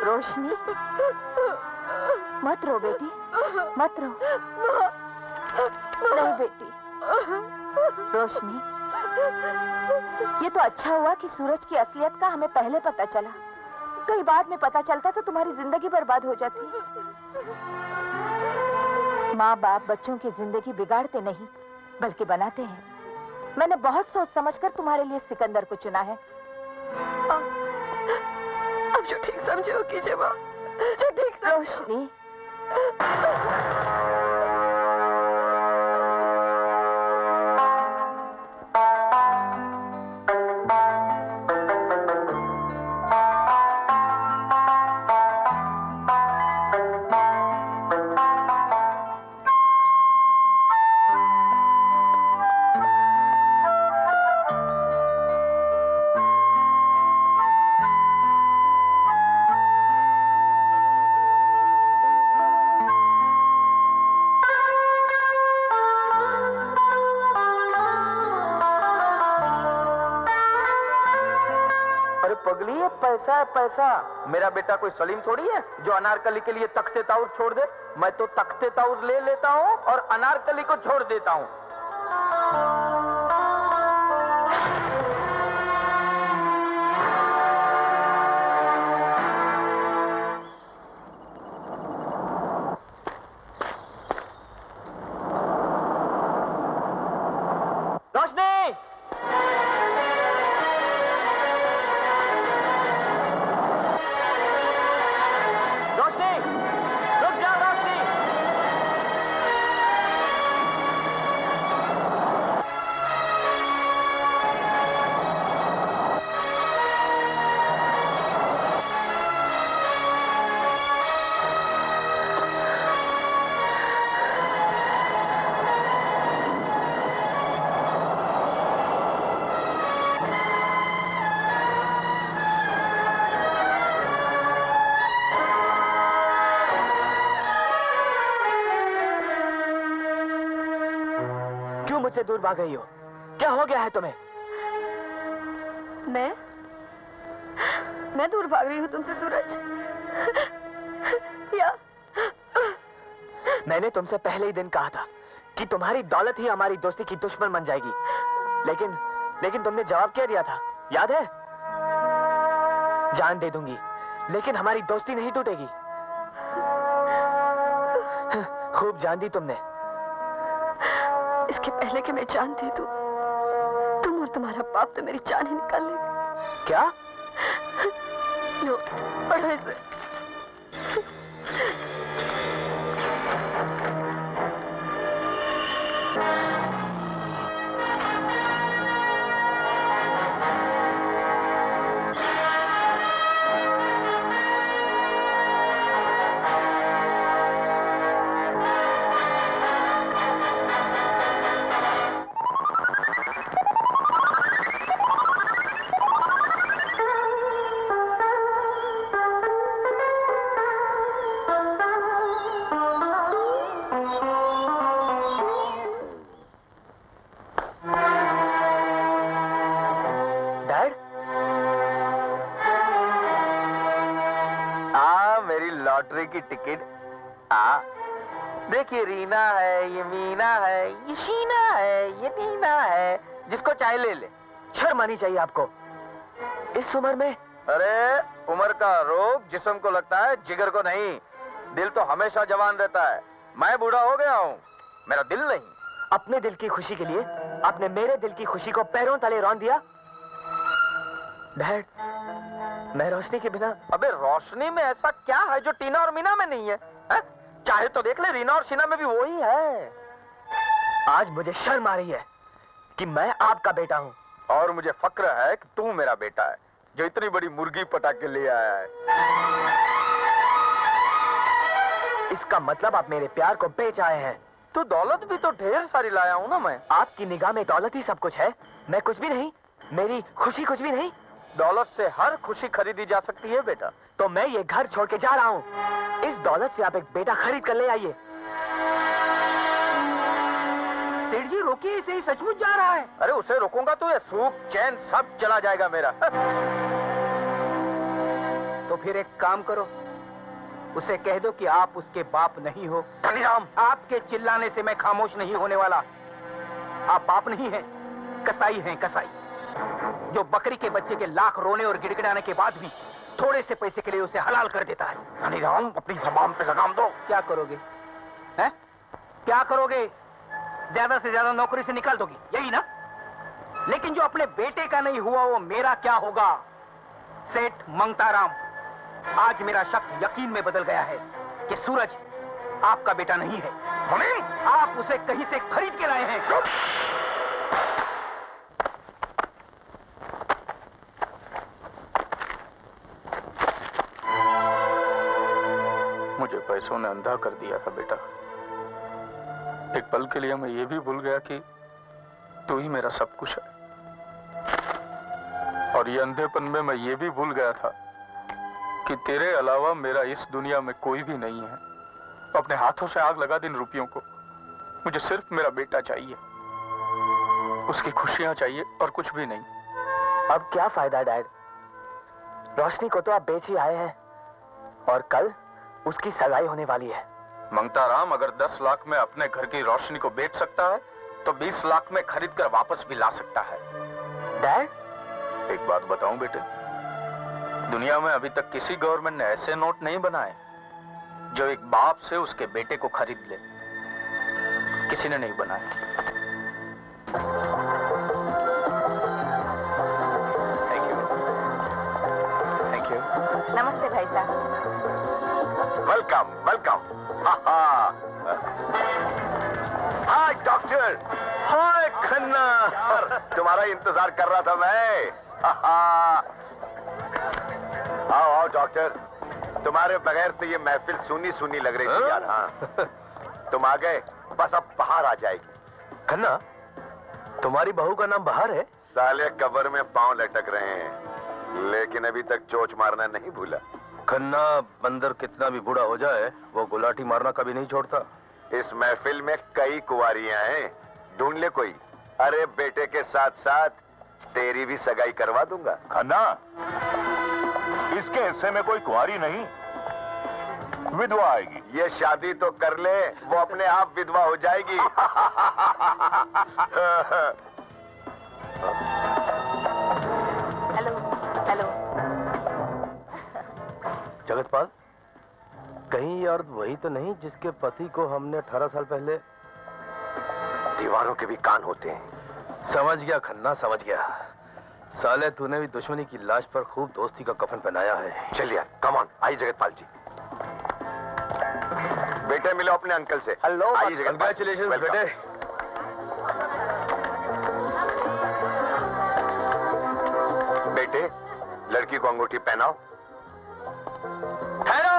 रोशनी, मत रो बेटी, मत रो। नहीं बेटी, रोशनी, ये तो अच्छा हुआ कि सूरज की असलियत का हमें पहले पता चला। कई बाद में पता चलता तो तुम्हारी जिंदगी बर्बाद हो जाती। माँ बाप बच्चों की जिंदगी बिगाड़ते नहीं बल्कि बनाते हैं। मैंने बहुत सोच समझकर तुम्हारे लिए सिकंदर को चुना है। अब जो ठीक समझे वो कीजिए माँ, जो ठीक। रोशनी, पैसा है पैसा। मेरा बेटा कोई सलीम थोड़ी है जो अनारकली के लिए तख्ते ताउस छोड़ दे। मैं तो तख्ते ताउस ले लेता हूँ और अनारकली को छोड़ देता हूँ। मुझसे दूर भाग रही हो? क्या हो गया है तुम्हें? मैं दूर भाग रही हूँ तुमसे सूरज? या मैंने तुमसे पहले ही दिन कहा था कि तुम्हारी दौलत ही हमारी दोस्ती की दुश्मन बन जाएगी, लेकिन तुमने जवाब क्या दिया था, याद है? जान दे दूंगी लेकिन हमारी दोस्ती नहीं टूटेगी। खूब जान दी तुमने। इसके पहले कि मैं जान दे दूं, तुम और तुम्हारा बाप तो मेरी जान ही निकाल लेगा। क्या? लो, पढ़ो इसे। लॉटरी की टिकट। देखिए, रीना है, ये मीना है, ये शीना है, ये नीना है, जिसको चाहे ले ले। शर्म आनी चाहिए आपको इस उम्र में। अरे उम्र का रोग जिस्म को लगता है, जिगर को नहीं। दिल तो हमेशा जवान रहता है। मैं बूढ़ा हो गया हूँ, मेरा दिल नहीं। अपने दिल की खुशी के लिए आपने मेरे दिल की खुशी को पैरों तले रौंद दिया। डैड, मैं रोशनी के बिना। अबे रोशनी में ऐसा क्या है जो टीना और मीना में नहीं है? चाहे तो देख ले, रीना और शीना में भी वही है। आज मुझे शर्म आ रही है कि मैं आपका बेटा हूँ। और मुझे फक्र है कि तू मेरा बेटा है, जो इतनी बड़ी मुर्गी पटा के ले आया है। इसका मतलब आप मेरे प्यार को बेच आए हैं। तो दौलत भी तो ढेर सारी लाया हूँ ना मैं। आपकी निगाह में दौलत ही सब कुछ है, मैं कुछ भी नहीं, मेरी खुशी कुछ भी नहीं। दौलत से हर खुशी खरीदी जा सकती है बेटा। तो मैं ये घर छोड़ के जा रहा हूँ। इस दौलत से आप एक बेटा खरीद कर ले आइए। सेठ जी रोकिए, इसे ही सचमुच जा रहा है। अरे उसे रोकूंगा तो ये सूख चैन सब चला जाएगा मेरा। तो फिर एक काम करो, उसे कह दो कि आप उसके बाप नहीं हो। धनीराम, आपके चिल्लाने से मैं खामोश नहीं होने वाला। आप बाप नहीं हैं, कसाई हैं, कसाई, जो बकरी के बच्चे के लाख रोने और गिड़गिड़ाने के बाद भी थोड़े से पैसे के लिए उसे हलाल कर देता है। धनीराम, अपनी जबान पे लगाम दो। क्या करोगे? हैं? क्या करोगे? ज्यादा से ज्यादा नौकरी से निकाल दोगी, यही ना? लेकिन जो अपने बेटे का नहीं हुआ वो मेरा क्या होगा? सेठ मंगताराम, आज मेरा शक यकीन में बदल गया है कि सूरज आपका बेटा नहीं है। आप उसे कहीं से खरीद के लाए हैं। मुझे पैसों ने अंधा कर दिया था बेटा। एक पल के लिए मैं ये भी भूल गया कि तू ही मेरा सब कुछ है। और ये अंधेपन में मैं ये भी भूल गया था कि तेरे अलावा मेरा इस दुनिया में कोई भी नहीं है। अपने हाथों से आग लगा दिन रुपयों को। मुझे सिर्फ मेरा बेटा चाहिए, उसकी खुशियां चाहिए और कुछ भी नहीं। अब क्या फायदा डैड? रोशनी को तो आप बेच ही आए हैं और कल उसकी सगाई होने वाली है। मंगताराम, अगर 10 लाख में अपने घर की रोशनी को बेच सकता है तो 20 लाख में खरीद कर वापस भी ला सकता है। डैड, एक बात बताऊं बेटे, दुनिया में अभी तक किसी गवर्नमेंट ने ऐसे नोट नहीं बनाए जो एक बाप से उसके बेटे को खरीद ले। किसी ने नहीं बनाया। Thank you, thank you. नमस्ते भाई साहब। Welcome welcome. Hi doctor. Hi Khanna, तुम्हारा इंतजार कर रहा था मैं। आओ आओ डॉक्टर, तुम्हारे बगैर तो ये महफिल सुनी सुनी लग रही थी यार। हाँ, तुम आ गए, बस अब बाहर आ जाएगी। खन्ना, तुम्हारी बहू का नाम बहार है? साले कब्र में पांव लटक रहे हैं, लेकिन अभी तक चोच मारना नहीं भूला। खन्ना, बंदर कितना भी बूढ़ा हो जाए वो गुलाटी मारना कभी नहीं छोड़ता। इस महफिल में कई कुंवारियां हैं, ढूंढ ले कोई। अरे बेटे के साथ साथ तेरी भी सगाई करवा दूंगा। खन्ना, इसके हिस्से में कोई कुंवारी नहीं, विधवा आएगी। ये शादी तो कर ले, वो अपने आप विधवा हो जाएगी। Hello hello. जगतपाल, कहीं ये औरत वही तो नहीं जिसके पति को हमने 18 साल पहले? दीवारों के भी कान होते हैं। समझ गया खन्ना, समझ गया। साले तूने भी दुश्मनी की लाश पर खूब दोस्ती का कफन पहनाया है। चलिए, कम ऑन, आइए जगतपाल जी। बेटे मिलो अपने अंकल से। हेलो, आइए जगतपाल। Congratulation Welcome। बेटे। बेटे, लड़की को अंगूठी पहनाओ। ठहरो।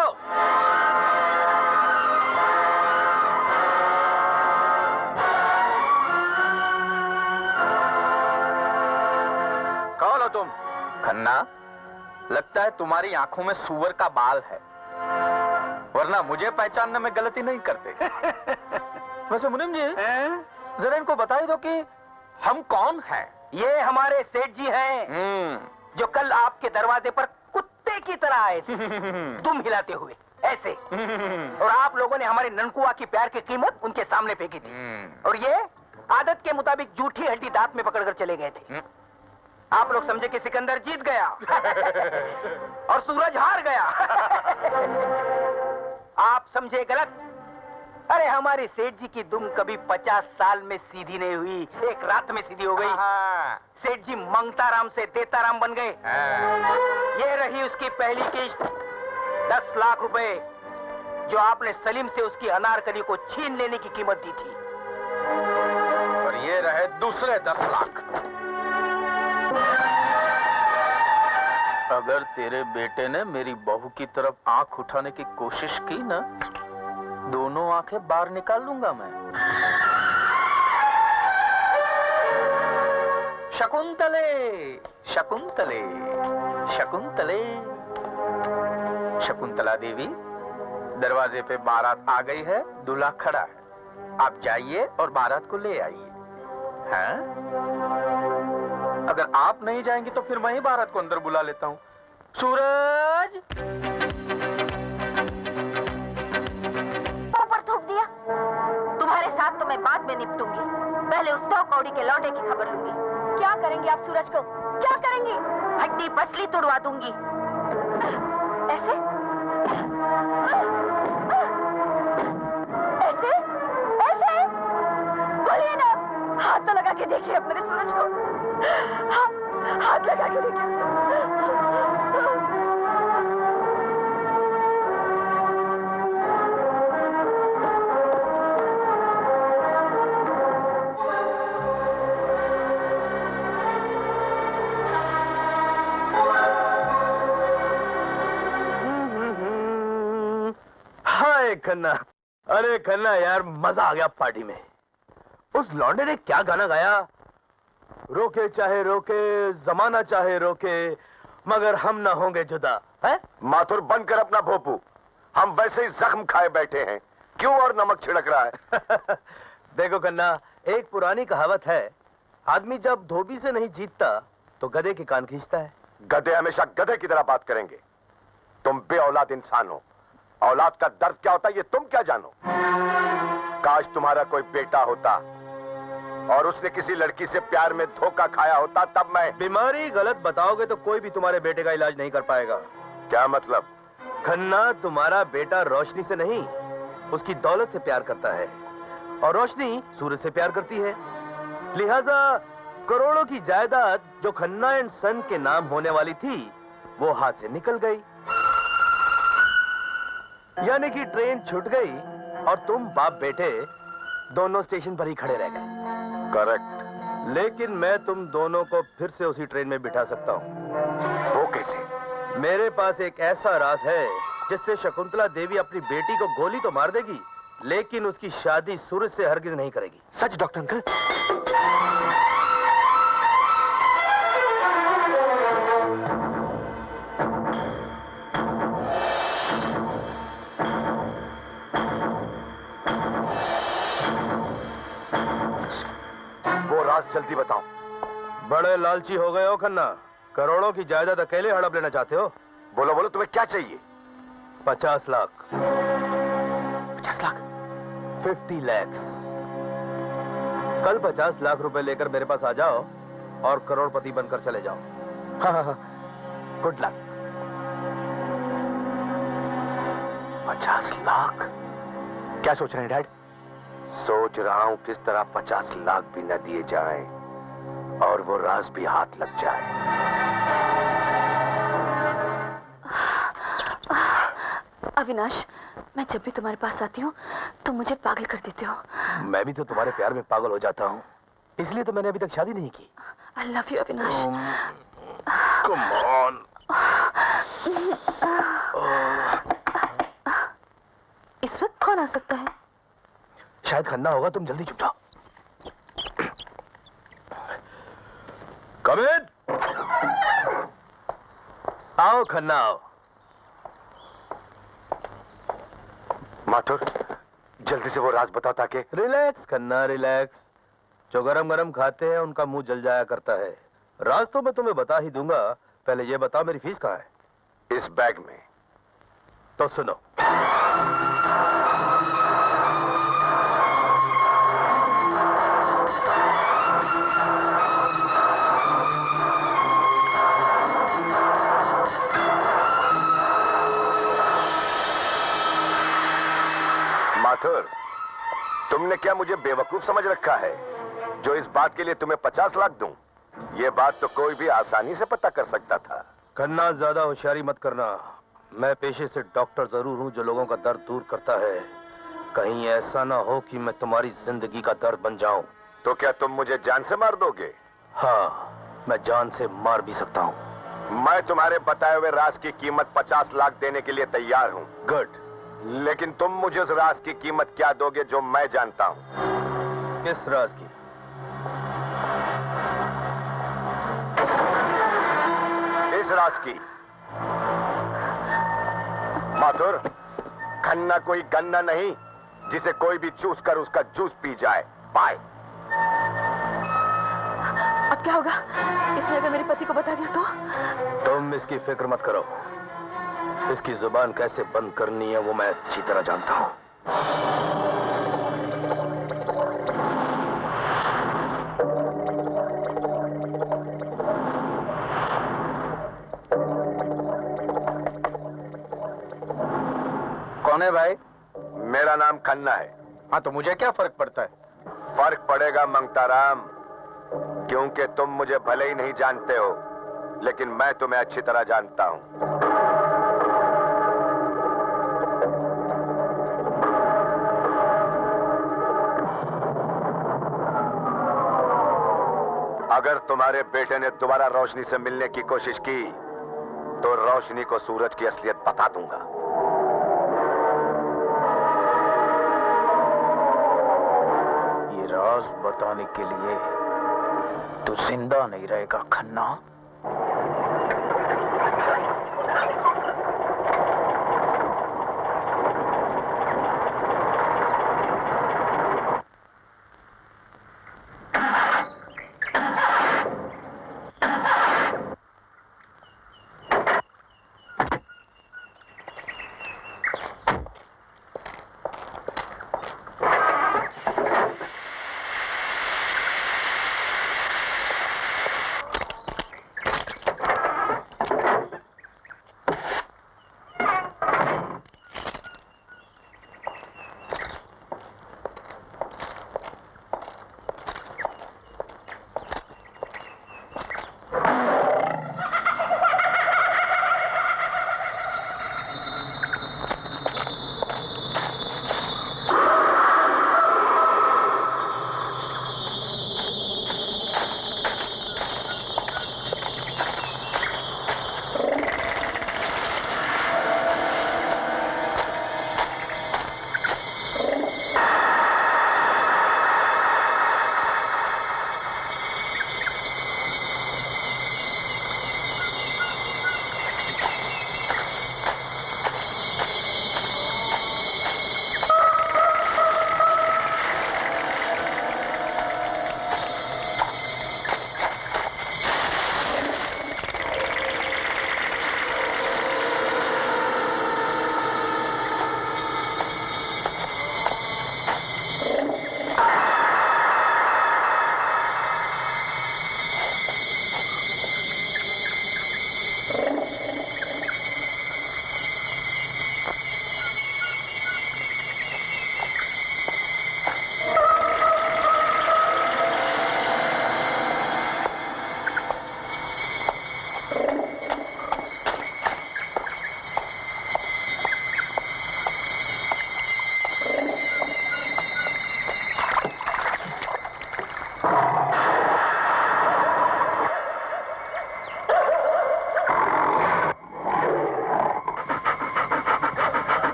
कौन हो तुम? खन्ना, लगता है तुम्हारी आंखों में सूअर का बाल है, वरना मुझे पहचानने में गलती नहीं करते। वैसे मुनीम जी, जरा इनको बता दो कि हम कौन हैं। ये हमारे सेठ जी हैं जो कल आपके दरवाजे पर कुत्ते की तरह आए थे, दुम हिलाते हुए ऐसे। और आप लोगों ने हमारे ननकुआ की प्यार की कीमत उनके सामने फेंकी थी, और ये आदत के मुताबिक जूठी हड्डी दांत में पकड़कर चले गए थे। आप लोग समझे कि सिकंदर जीत गया और सूरज हार गया। आप समझे गलत। अरे हमारे सेठ जी की दुम कभी 50 साल में सीधी नहीं हुई, एक रात में सीधी हो गई। सेठ जी मंगताराम से देताराम बन गए। ये रही उसकी पहली किश्त, 10 लाख रुपए, जो आपने सलीम से उसकी अनारकली को छीन लेने की कीमत दी थी। और ये रहे दूसरे 10 लाख। अगर तेरे बेटे ने मेरी बहू की तरफ आंख उठाने की कोशिश की ना, दोनों आंखें बाहर निकाल लूंगा मैं। शकुंतले, शकुंतले, शकुंतले। शकुंतला देवी, दरवाजे पे बारात आ गई है, दूल्हा खड़ा है। आप जाइए और बारात को ले आइए। हैं? अगर आप नहीं जाएंगी तो फिर मैं ही बारात को अंदर बुला लेता हूँ। सूरज! ऊपर थूक दिया। तुम्हारे साथ तो मैं बाद में निपटूंगी, पहले उस दो कौड़ी के लौटे की खबर लूंगी। क्या करेंगे आप सूरज को? क्या करेंगे? हड्डी पसली तुड़वा दूंगी। ऐसे? ऐसे? ऐसे? बोलिए ना, हाथ तो लगा के देखिए अब मेरे सूरज को। हाथ लगा के देखिए। हाय खन्ना, अरे खन्ना यार, मजा आ गया पार्टी में। उस लौंडे ने क्या गाना गाया? रोके चाहे रोके, जमाना चाहे रोके, मगर हम ना होंगे जुदा। है? माथुर बंद कर अपना भोपू। हम वैसे ही जख्म खाए बैठे हैं, क्यों और नमक छिड़क रहा है? देखो खन्ना, एक पुरानी कहावत है, आदमी जब धोबी से नहीं जीतता तो गधे के कान खींचता है। गधे हमेशा गधे की तरह बात करेंगे। तुम बे औलाद इंसान हो, औलाद का दर्द क्या होता है ये तुम क्या जानो? काश तुम्हारा कोई बेटा होता और उसने किसी लड़की से प्यार में धोखा खाया होता, तब मैं। बीमारी गलत बताओगे तो कोई भी तुम्हारे बेटे का इलाज नहीं कर पाएगा। क्या मतलब? खन्ना, तुम्हारा बेटा रोशनी से नहीं, उसकी दौलत से प्यार करता है, और रोशनी सूरज से प्यार करती है। लिहाजा करोड़ों की जायदाद जो खन्ना एंड सन के नाम होने वाली थी, वो हाथ से निकल गई। यानी कि ट्रेन छूट गई और तुम बाप बेटे दोनों स्टेशन पर ही खड़े रह गए। करेक्ट। लेकिन मैं तुम दोनों को फिर से उसी ट्रेन में बिठा सकता हूँ। वो कैसे? मेरे पास एक ऐसा राज है जिससे शकुंतला देवी अपनी बेटी को गोली तो मार देगी, लेकिन उसकी शादी सूरज से हरगिज नहीं करेगी। सच डॉक्टर अंकल? जल्दी बताओ। बड़े लालची हो गए हो खन्ना। करोड़ों की जायदाद अकेले हड़प लेना चाहते हो? बोलो बोलो, तुम्हें क्या चाहिए? 50 लाख। 50 लाख? 50 lakhs। कल 50 लाख रुपए लेकर मेरे पास आ जाओ और करोड़पति बनकर चले जाओ। हाँ। Good luck. 50 लाख? क्या सोच रहे हैं डैड? सोच रहा हूं किस तरह 50 लाख भी न दिए जाएं और वो राज भी हाथ लग जाए। अविनाश, मैं जब भी तुम्हारे पास आती हूँ तुम मुझे पागल कर देते हो। मैं भी तो तुम्हारे प्यार में पागल हो जाता हूँ, इसलिए तो मैंने अभी तक शादी नहीं की। I love you, Avinash. Come on। इस वक्त कौन आ सकता है? शायद खन्ना होगा, तुम जल्दी चुप जाओ। Come in। आओ खन्ना आओ। माथुर, जल्दी से वो राज बताओ ताकि। Relax Khanna, relax. जो गरम गरम खाते हैं उनका मुंह जल जाया करता है। राज तो मैं तुम्हें बता ही दूंगा, पहले ये बताओ मेरी फीस कहाँ है? इस बैग में। तो सुनो, माथुर, तुमने क्या मुझे बेवकूफ समझ रखा है जो इस बात के लिए तुम्हें 50 लाख दूं? ये बात तो कोई भी आसानी से पता कर सकता था। खन्ना ज्यादा होशियारी मत करना। मैं पेशे से डॉक्टर जरूर हूं जो लोगों का दर्द दूर करता है। कहीं ऐसा ना हो कि मैं तुम्हारी जिंदगी का दर्द बन जाऊं। तो क्या तुम मुझे जान से मार दोगे? हाँ, मैं जान से मार भी सकता हूं। मैं तुम्हारे बताए हुए राज की कीमत 50 लाख देने के लिए तैयार हूं। गुड। लेकिन तुम मुझे उस राज की कीमत क्या दोगे जो मैं जानता हूं? किस राज की? इस राज की। माथुर, खन्ना कोई गन्ना नहीं जिसे कोई भी चूस कर उसका जूस पी जाए। पाए। अब क्या होगा? इसने अगर मेरे पति को बता दिया तो? तुम इसकी फिक्र मत करो। इसकी जुबान कैसे बंद करनी है वो मैं अच्छी तरह जानता हूं। कौन है भाई? मेरा नाम खन्ना है। हाँ, तो मुझे क्या फर्क पड़ता है? फर्क पड़ेगा मंगताराम, क्योंकि तुम मुझे भले ही नहीं जानते हो, लेकिन मैं तुम्हें अच्छी तरह जानता हूं। अगर तुम्हारे बेटे ने दोबारा रोशनी से मिलने की कोशिश की तो रोशनी को सूरज की असलियत बता दूंगा। ये राज बताने के लिए तू जिंदा नहीं रहेगा खन्ना।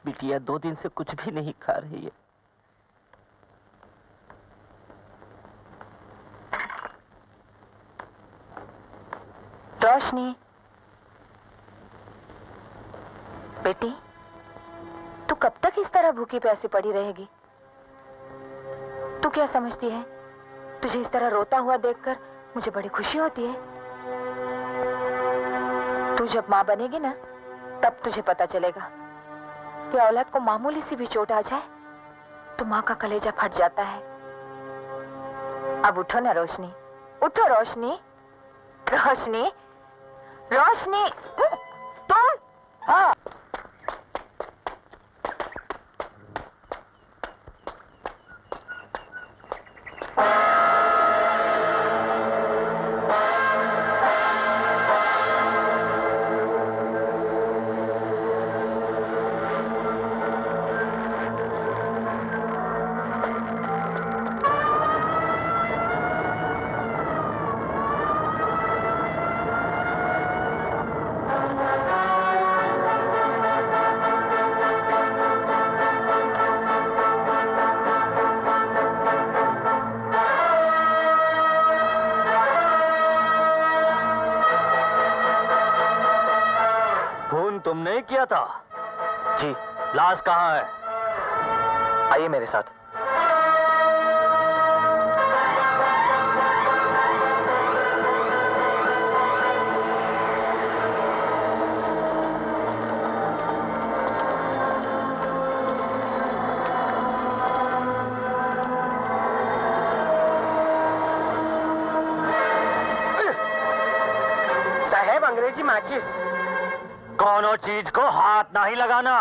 बिटिया 2 दिन से कुछ भी नहीं खा रही है। रोशनी, बेटी, तू कब तक इस तरह भूखी प्यासी पड़ी रहेगी? तू क्या समझती है? तुझे इस तरह रोता हुआ देखकर मुझे बड़ी खुशी होती है। तू जब माँ बनेगी ना, तब तुझे पता चलेगा कि औलाद को मामूली सी भी चोट आ जाए तो माँ का कलेजा फट जाता है। अब उठो ना रोशनी, उठो रोशनी, रोशनी, रोशनी, तुम? हाँ। तुमने किया था? जी। लाश कहाँ है? आइए मेरे साथ। साहेब, अंग्रेजी माचिस। कौनो चीज को हाथ नहीं लगाना।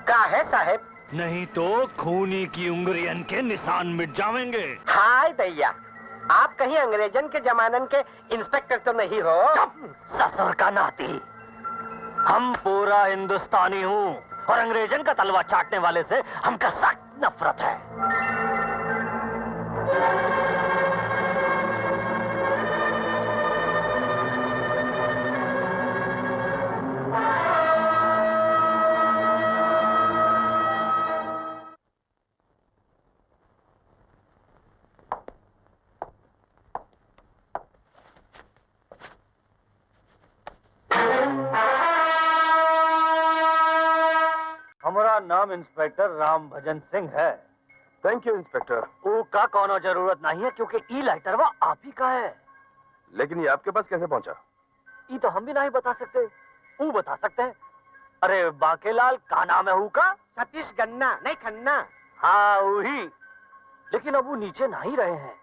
का है साहेब? नहीं तो खूनी की उंगलियन के निशान मिट जाएंगे। हाय दैया, आप कहीं अंग्रेजन के जमानन के इंस्पेक्टर तो नहीं हो? ससुर का नाती। हम पूरा हिंदुस्तानी हूँ और अंग्रेजन का तलवा चाटने वाले से हमका सख्त नफरत है। हमारा नाम इंस्पेक्टर राम भजन सिंह है। Thank you inspector. वो का कोनो जरूरत नहीं है क्योंकि ई लाइटर वो आप ही का है। लेकिन ये आपके पास कैसे पहुंचा? ये तो हम भी नहीं बता सकते, वो बता सकते हैं। अरे बाकेलाल, का नाम है वो का? सतीश गन्ना, नहीं खन्ना। हाँ वही, लेकिन अब वो नीचे नहीं रहे हैं,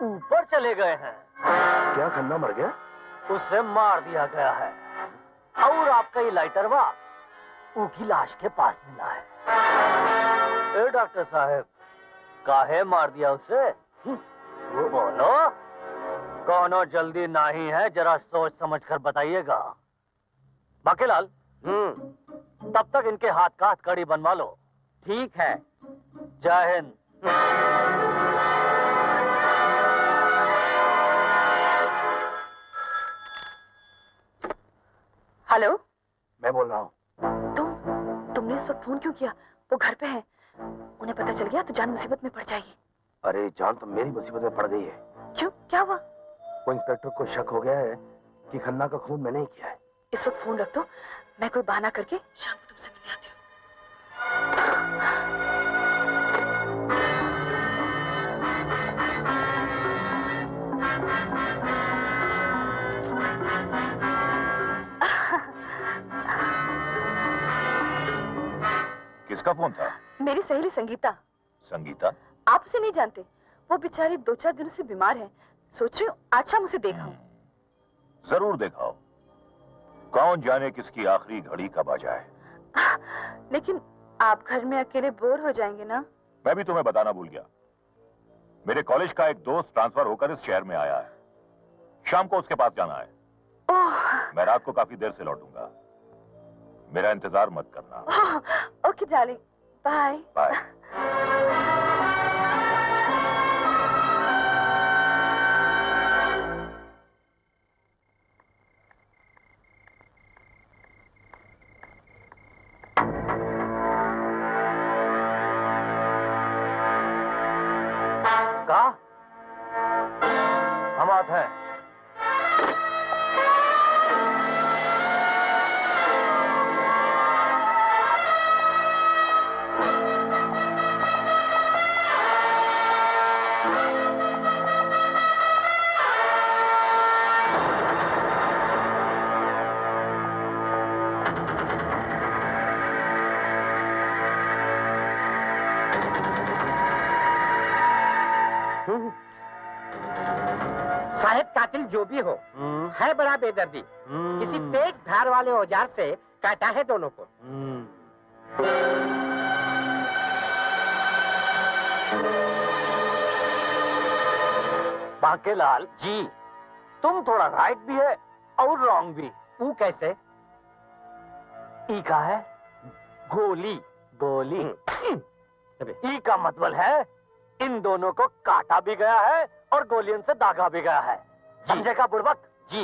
ऊपर चले गए हैं। क्या खन्ना मर गया? उसे मार दिया गया है और आपका ये लाइटर वा उनकी लाश के पास मिला है। ए डॉक्टर साहब, काहे मार दिया उसे? वो बोलो, कोनो जल्दी नहीं है, जरा सोच समझ कर बताइएगा। बाकेलाल, तब तक इनके हाथ का हथकड़ी बनवा लो। ठीक है। जय हिंद। हेलो, मैं बोल रहा हूँ। तुमने इस वक्त फोन क्यों किया? वो घर पे है, उन्हें पता चल गया तो जान मुसीबत में पड़ जाएगी। अरे जान तो मेरी मुसीबत में पड़ गई है। क्यों, क्या हुआ? वो इंस्पेक्टर को शक हो गया है कि खन्ना का खून मैंने ही किया है। इस वक्त फोन रख दो, मैं कोई बहाना करके शाम को तुमसे मिलने आती किसका फोन था? मेरी सहेली संगीता। संगीता? आप उसे नहीं जानते, वो बेचारी 2-4 दिनों से बीमार है। सोच रही हूँ आज शाम उसे देखाऊं। जरूर दिखाओ, कौन जाने किसकी आखिरी घड़ी कब आ जाए। लेकिन आप घर में अकेले बोर हो जाएंगे ना? मैं भी तुम्हें बताना भूल गया, मेरे कॉलेज का एक दोस्त ट्रांसफर होकर इस शहर में आया है। शाम को उसके पास जाना है। ओह, मैं रात को काफी देर से लौटूंगा, मेरा इंतजार मत करना। Okay darling, bye bye. सरकार, हम आते हैं। साहब, कातिल जो भी हो है बड़ा बेदर्दी। किसी तेज धार वाले औजार से काटा है दोनों को। बांकेलाल जी, तुम थोड़ा राइट भी है और रॉन्ग भी। वो कैसे? ई का है गोली। गोली ई का मतलब है इन दोनों को काटा भी गया है और गोलियों से दागा भी गया है। समझेगा बुड़बक? जी।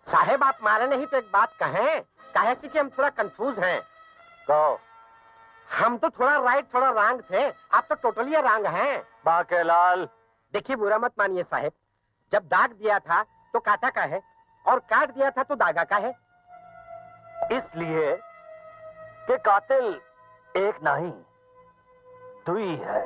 साहब, आप मारे नहीं तो एक बात कहें, काहे से कि हम थोड़ा कंफ्यूज हैं। कहो। हम तो थोड़ा राइट थोड़ा रॉन्ग थे, आप तो टोटली रॉन्ग हैं। बांकेलाल, देखिए बुरा मत मानिए साहब, जब दाग दिया था तो काटा का है और काट दिया था तो दागा का है। इसलिए कि कातिल एक नहीं दुई है।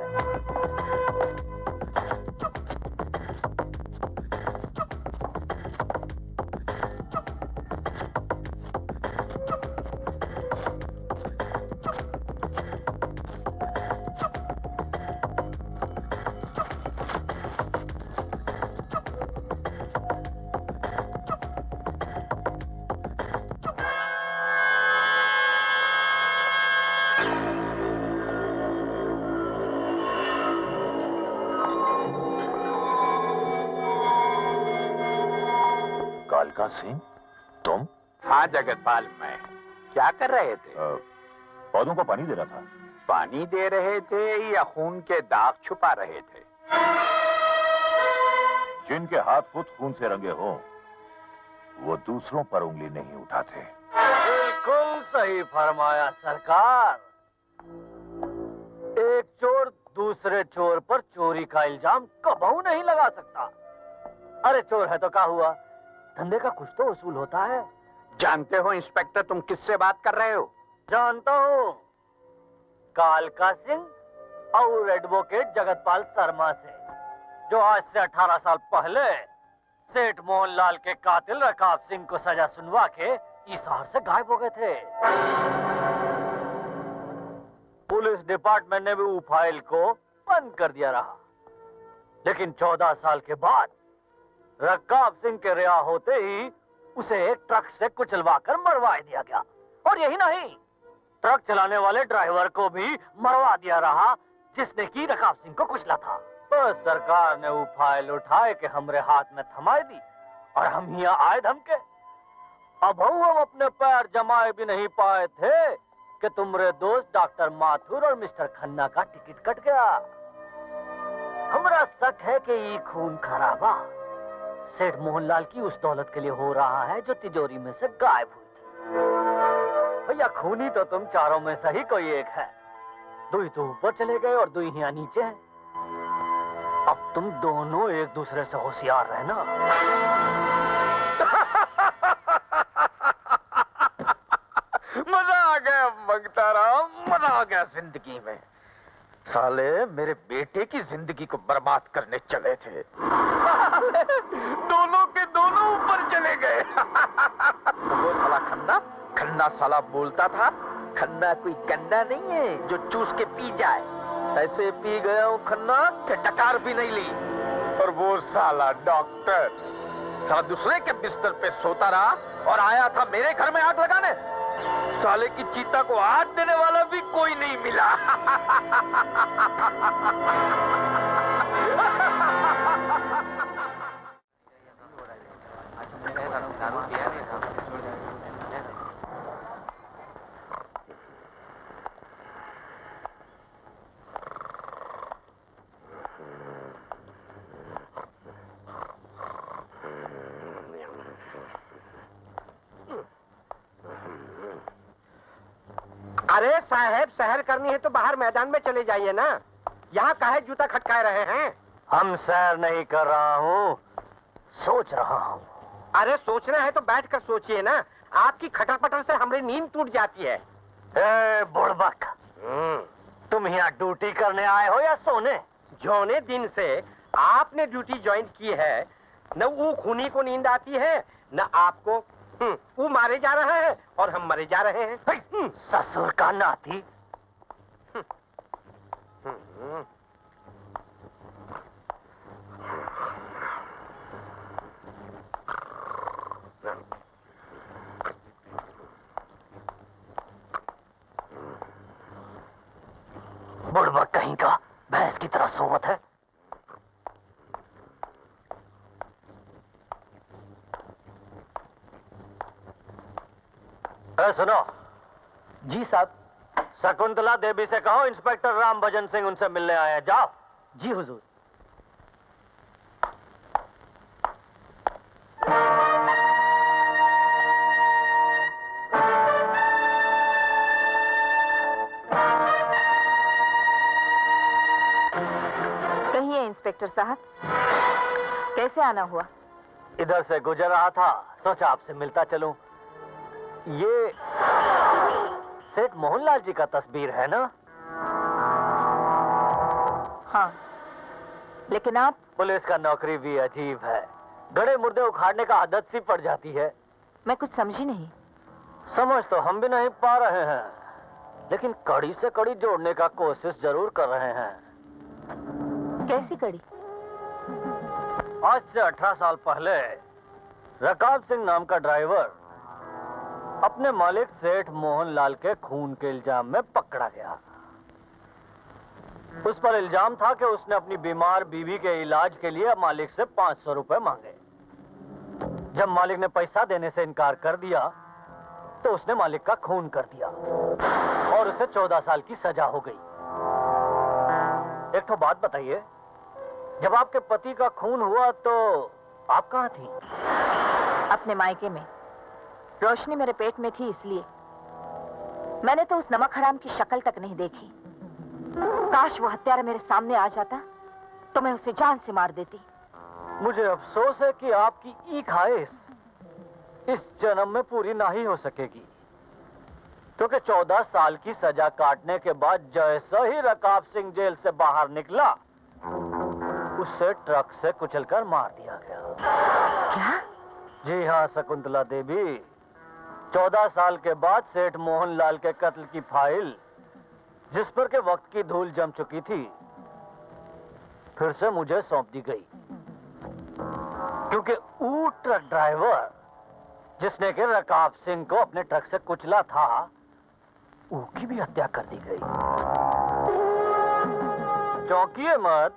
कालका सिंह, तुम? हाँ जगतपाल, मैं क्या कर रहे थे? पौधों को पानी दे रहा था। पानी दे रहे थे या खून के दाग छुपा रहे थे? जिनके हाथ खुद खून से रंगे हों, वो दूसरों पर उंगली नहीं उठाते। बिल्कुल सही फरमाया सरकार। एक चोर दूसरे चोर पर चोरी का इल्जाम कबहू नहीं लगा सकता। अरे चोर है तो क्या हुआ, धंधे का कुछ तो उसूल होता है। जानते हो इंस्पेक्टर, तुम किससे बात कर रहे हो? जानता हूँ, कालका सिंह और एडवोकेट जगतपाल शर्मा से, जो आज से 18 साल पहले सेठ मोहनलाल के कातिल रकाब सिंह को सजा सुनवा के इस शहर से गायब हो गए थे। पुलिस डिपार्टमेंट ने भी वो फाइल को बंद कर दिया रहा, लेकिन 14 साल के बाद रकाब सिंह के रिहा होते ही उसे एक ट्रक से कुचलवाकर मरवा दिया गया। और यही नहीं, ट्रक चलाने वाले ड्राइवर को भी मरवा दिया रहा जिसने की रकाब सिंह को कुचला था। बस सरकार ने वो फाइल उठाए के हमरे हाथ में थमाई दी और हम यहाँ आए धमके। अब हम अपने पैर जमाए भी नहीं पाए थे कि तुम्हारे दोस्त डॉक्टर माथुर और मिस्टर खन्ना का टिकट कट गया। हमरा शक है कि ये खून खराबा सेठ मोहनलाल की उस दौलत के लिए हो रहा है जो तिजोरी में से गायब हुई थी। भैया खूनी तो तुम चारों में से ही कोई एक है। दुई तो ऊपर चले गए और दुई यहाँ नीचे हैं। अब तुम दोनों एक दूसरे से होशियार रहना। मजा आ गया मंगता राम, मजा आ गया जिंदगी में। साले मेरे बेटे की जिंदगी को बर्बाद करने चले थे, दोनों के दोनों ऊपर चले गए। वो साला खन्ना, खन्ना साला बोलता था खन्ना कोई गंदा नहीं है जो चूस के पी जाए। ऐसे पी गया हूँ खन्ना कि टकार भी नहीं ली। और वो साला डॉक्टर साला दूसरे के बिस्तर पे सोता रहा और आया था मेरे घर में आग लगाने। साले की चीता को आग देने वाला भी कोई नहीं मिला। अरे साहब, सहर करनी है तो बाहर मैदान में चले जाइए ना, यहाँ काहे जूता खटकाए रहे हैं? हम सैर नहीं कर रहा हूँ, सोच रहा हूँ। अरे सोचना है तो बैठ कर सोचिए ना, आपकी खटर पटर से हमारी नींद टूट जाती है। ए बुड़बक, तुम यहाँ ड्यूटी करने आए हो या सोने? जौने दिन से आपने ड्यूटी ज्वाइन की है, न वो खूनी को नींद आती है न आपको। वो मारे जा रहा है और हम मरे जा रहे हैं। ससुर का नाती। बुड़बक कहीं का, भैंस की तरह सोवत है। सुनो। जी साहब। शकुंतला देवी से कहो इंस्पेक्टर राम भजन सिंह उनसे मिलने आए हैं। जाओ। जी हुजूर। कहिए इंस्पेक्टर साहब, कैसे आना हुआ? इधर से गुजर रहा था, सोचा आपसे मिलता चलूं। ये सेठ मोहनलाल जी का तस्वीर है ना? हाँ, लेकिन आप? पुलिस का नौकरी भी अजीब है, गड़े मुर्दे उखाड़ने का आदत सी पड़ जाती है। मैं कुछ समझी नहीं। समझ तो हम भी नहीं पा रहे हैं, लेकिन कड़ी से कड़ी जोड़ने का कोशिश जरूर कर रहे हैं। कैसी कड़ी? आज से 18 साल पहले रकाब सिंह नाम का ड्राइवर अपने मालिक सेठ मोहनलाल के खून के इल्जाम में पकड़ा गया। उस पर इल्जाम था कि उसने अपनी बीमार बीवी के इलाज के लिए मालिक से 500 रुपए मांगे। जब मालिक ने पैसा देने से इनकार कर दिया तो उसने मालिक का खून कर दिया और उसे 14 साल की सजा हो गई। एक तो बात बताइए, जब आपके पति का खून हुआ तो आप कहाँ थी? अपने मायके में। रोशनी मेरे पेट में थी, इसलिए मैंने तो उस नमक हराम की शक्ल तक नहीं देखी। काश वो हत्यारा मेरे सामने आ जाता तो मैं उसे जान से मार देती। मुझे अफसोस है कि आपकी ई ख्वाहिश इस जन्म में पूरी नहीं हो सकेगी, क्योंकि 14 साल की सजा काटने के बाद जैसा ही रकाब सिंह जेल से बाहर निकला, उसे ट्रक से कुचलकर मार दिया गया। क्या? जी हाँ शकुंतला देवी, 14 साल के बाद सेठ मोहनलाल के कत्ल की फाइल, जिस पर के वक्त की धूल जम चुकी थी, फिर से मुझे सौंप दी गई, क्योंकि वो ट्रक ड्राइवर जिसने के रकाब सिंह को अपने ट्रक से कुचला था, उसकी भी हत्या कर दी गई। चौंकिए मत,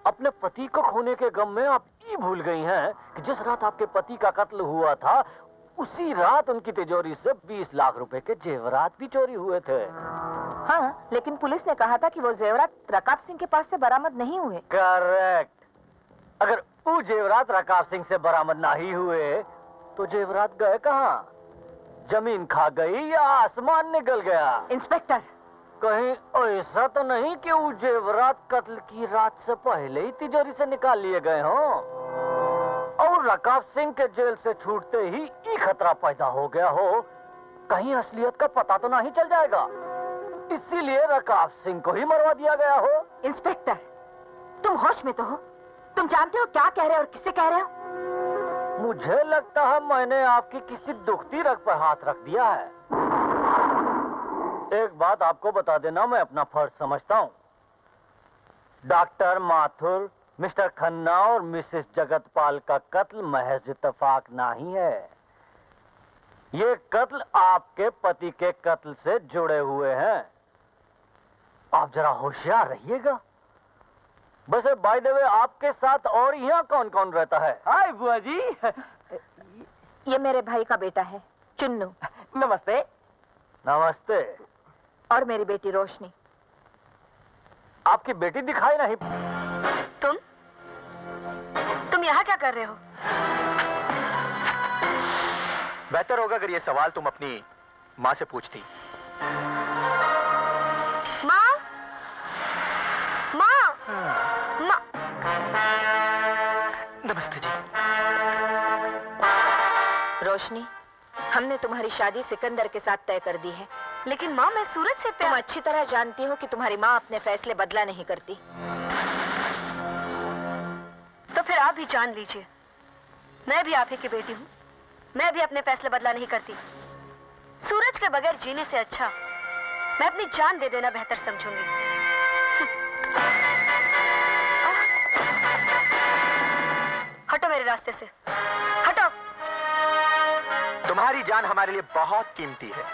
अपने पति को खोने के गम में आप ये भूल गई हैं कि जिस रात आपके पति का कत्ल हुआ था, उसी रात उनकी तिजोरी से 20 लाख रुपए के जेवरात भी चोरी हुए थे। हाँ, लेकिन पुलिस ने कहा था कि वो जेवरात रकाब सिंह के पास से बरामद नहीं हुए। करेक्ट। अगर वो जेवरात रकाब सिंह से बरामद नहीं हुए तो जेवरात गए कहाँ? जमीन खा गई या आसमान निकल गया? इंस्पेक्टर, कहीं ऐसा तो नहीं कि वो जेवरात कत्ल की रात से पहले ही तिजोरी से निकाल लिए गए हों और रकाब सिंह के जेल से छूटते ही ये खतरा पैदा हो गया हो, कहीं असलियत का पता तो नहीं चल जाएगा, इसीलिए रकाब सिंह को ही मरवा दिया गया हो। इंस्पेक्टर, तुम होश में तो हो? तुम जानते हो क्या कह रहे हो और किससे कह रहे हो? मुझे लगता है मैंने आपकी किसी दुखती रग पर हाथ रख दिया है। एक बात आपको बता देना, मैं अपना फर्ज समझता हूँ। डॉक्टर माथुर, मिस्टर खन्ना और मिसेस जगतपाल का कत्ल महज इत्तेफाक नहीं है। ये कत्ल आपके पति के कत्ल से जुड़े हुए हैं। आप जरा होशियार रहिएगा। वैसे बाय द वे, आपके साथ और यहाँ कौन कौन रहता है? हाय बुआ जी। ये मेरे भाई का बेटा है चुन्नू। नमस्ते। नमस्ते। और मेरी बेटी रोशनी। आपकी बेटी दिखाई नहीं। तुम यहाँ क्या कर रहे हो? बेहतर होगा अगर ये सवाल तुम अपनी माँ से पूछती। रोशनी, हमने तुम्हारी शादी सिकंदर के साथ तय कर दी है। लेकिन माँ, मैं सूरज से तुम अच्छी तरह जानती हो कि तुम्हारी माँ अपने फैसले बदला नहीं करती। तो फिर आप भी जान लीजिए, मैं भी आप ही की बेटी हूँ। मैं भी अपने फैसले बदला नहीं करती। सूरज के बगैर जीने से अच्छा मैं अपनी जान दे देना बेहतर समझूंगी। हटो मेरे रास्ते से, हटो। तुम्हारी जान हमारे लिए बहुत कीमती है,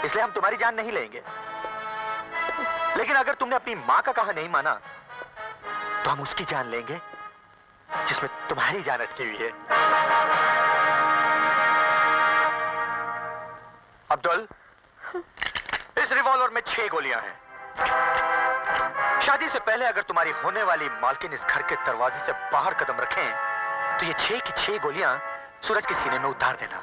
इसलिए हम तुम्हारी जान नहीं लेंगे। लेकिन अगर तुमने अपनी माँ का कहा नहीं माना, तो हम उसकी जान लेंगे जिसमें तुम्हारी जान अटकी हुई है। अब्दुल, इस रिवॉल्वर में 6 गोलियां हैं। शादी से पहले अगर तुम्हारी होने वाली मालकिन इस घर के दरवाजे से बाहर कदम रखें, तो ये 6 की 6 गोलियां सूरज के सीने में उतार देना।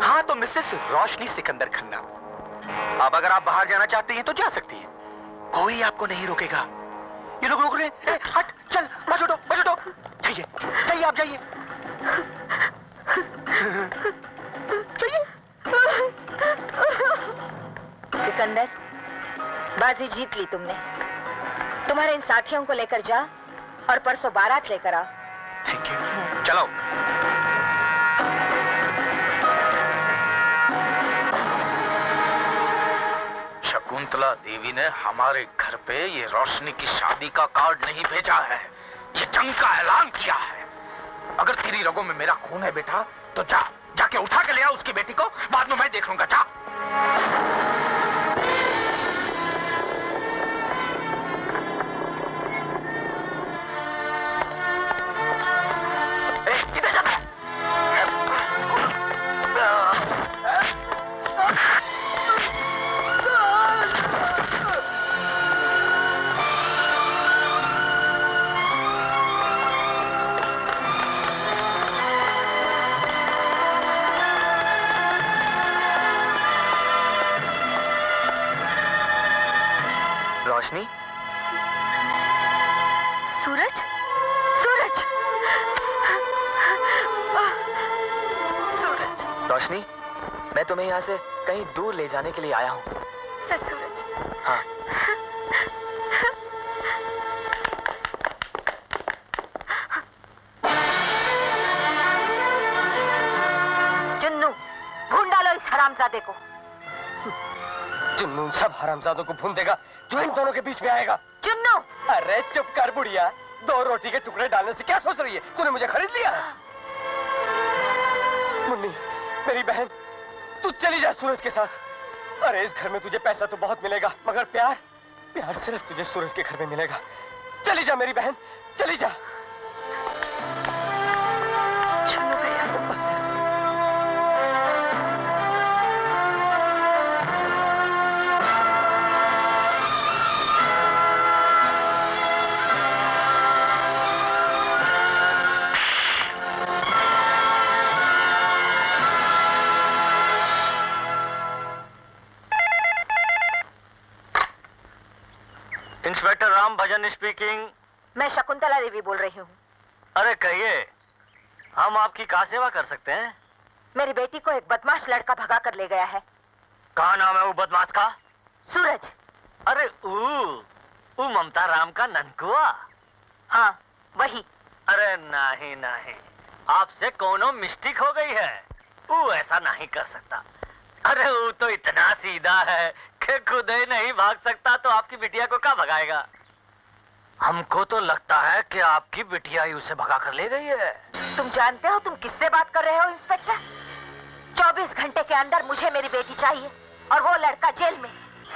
हाँ, तो मिसेस रोशनी सिकंदर खन्ना, अब अगर आप बाहर जाना चाहती हैं तो जा सकती हैं, कोई आपको नहीं रोकेगा। ये लोग रोक रहे हैं। हट, चल, बजो बजो, जाइए जाइए, आप जाइए। सिकंदर, बाजी जीत ली तुमने। तुम्हारे इन साथियों को लेकर जा और परसों बारात लेकर आओ। Thank you. चलो। शकुंतला देवी ने हमारे घर पे ये रोशनी की शादी का कार्ड नहीं भेजा है, ये जंग का ऐलान किया है। अगर तेरी रगों में मेरा खून है बेटा, तो जाके उठा के ले आ उसकी बेटी को, बाद में मैं देख लूंगा। जा। किधर जाता है? रोशनी, सूरज, सूरज, सूरज। रोशनी, मैं तुम्हें यहाँ से कहीं दूर ले जाने के लिए आया हूँ। सच सूरज? हाँ। जुन्नू, ढूंढ डालो इस हरामजादे को। जुन्नू सब हरामजादों को भून देगा जो इन दोनों के बीच में आएगा। जुन्नू! अरे चुप कर बुढ़िया, 2 रोटी के टुकड़े डालने से क्या सोच रही है? तूने मुझे खरीद लिया है? मुन्नी, मेरी बहन, तू चली जा सूरज के साथ। अरे इस घर में तुझे पैसा तो बहुत मिलेगा, मगर प्यार सिर्फ तुझे सूरज के घर में मिलेगा। चली जा मेरी बहन, चली जा। चलो भैया। इंस्पेक्टर राम भजन स्पीकिंग। मैं शकुंतला देवी बोल रही हूँ। अरे कहिए, हम आपकी क्या सेवा कर सकते हैं? मेरी बेटी को एक बदमाश लड़का भगा कर ले गया है। कहाँ नाम है वो बदमाश का? सूरज। अरे वो ममता राम का ननकुआ? हाँ, वही। अरे नहीं, आपसे कोनो मिस्टेक हो गई है। वो ऐसा नहीं कर सकता। अरे वो तो इतना सीधा है कि खुद ही नहीं भाग सकता, तो आपकी बिटिया को क्या भगाएगा? हमको तो लगता है कि आपकी बिटिया ही उसे भगा कर ले गई है। तुम जानते हो तुम किससे बात कर रहे हो इंस्पेक्टर? 24 घंटे के अंदर मुझे मेरी बेटी चाहिए और वो लड़का जेल में।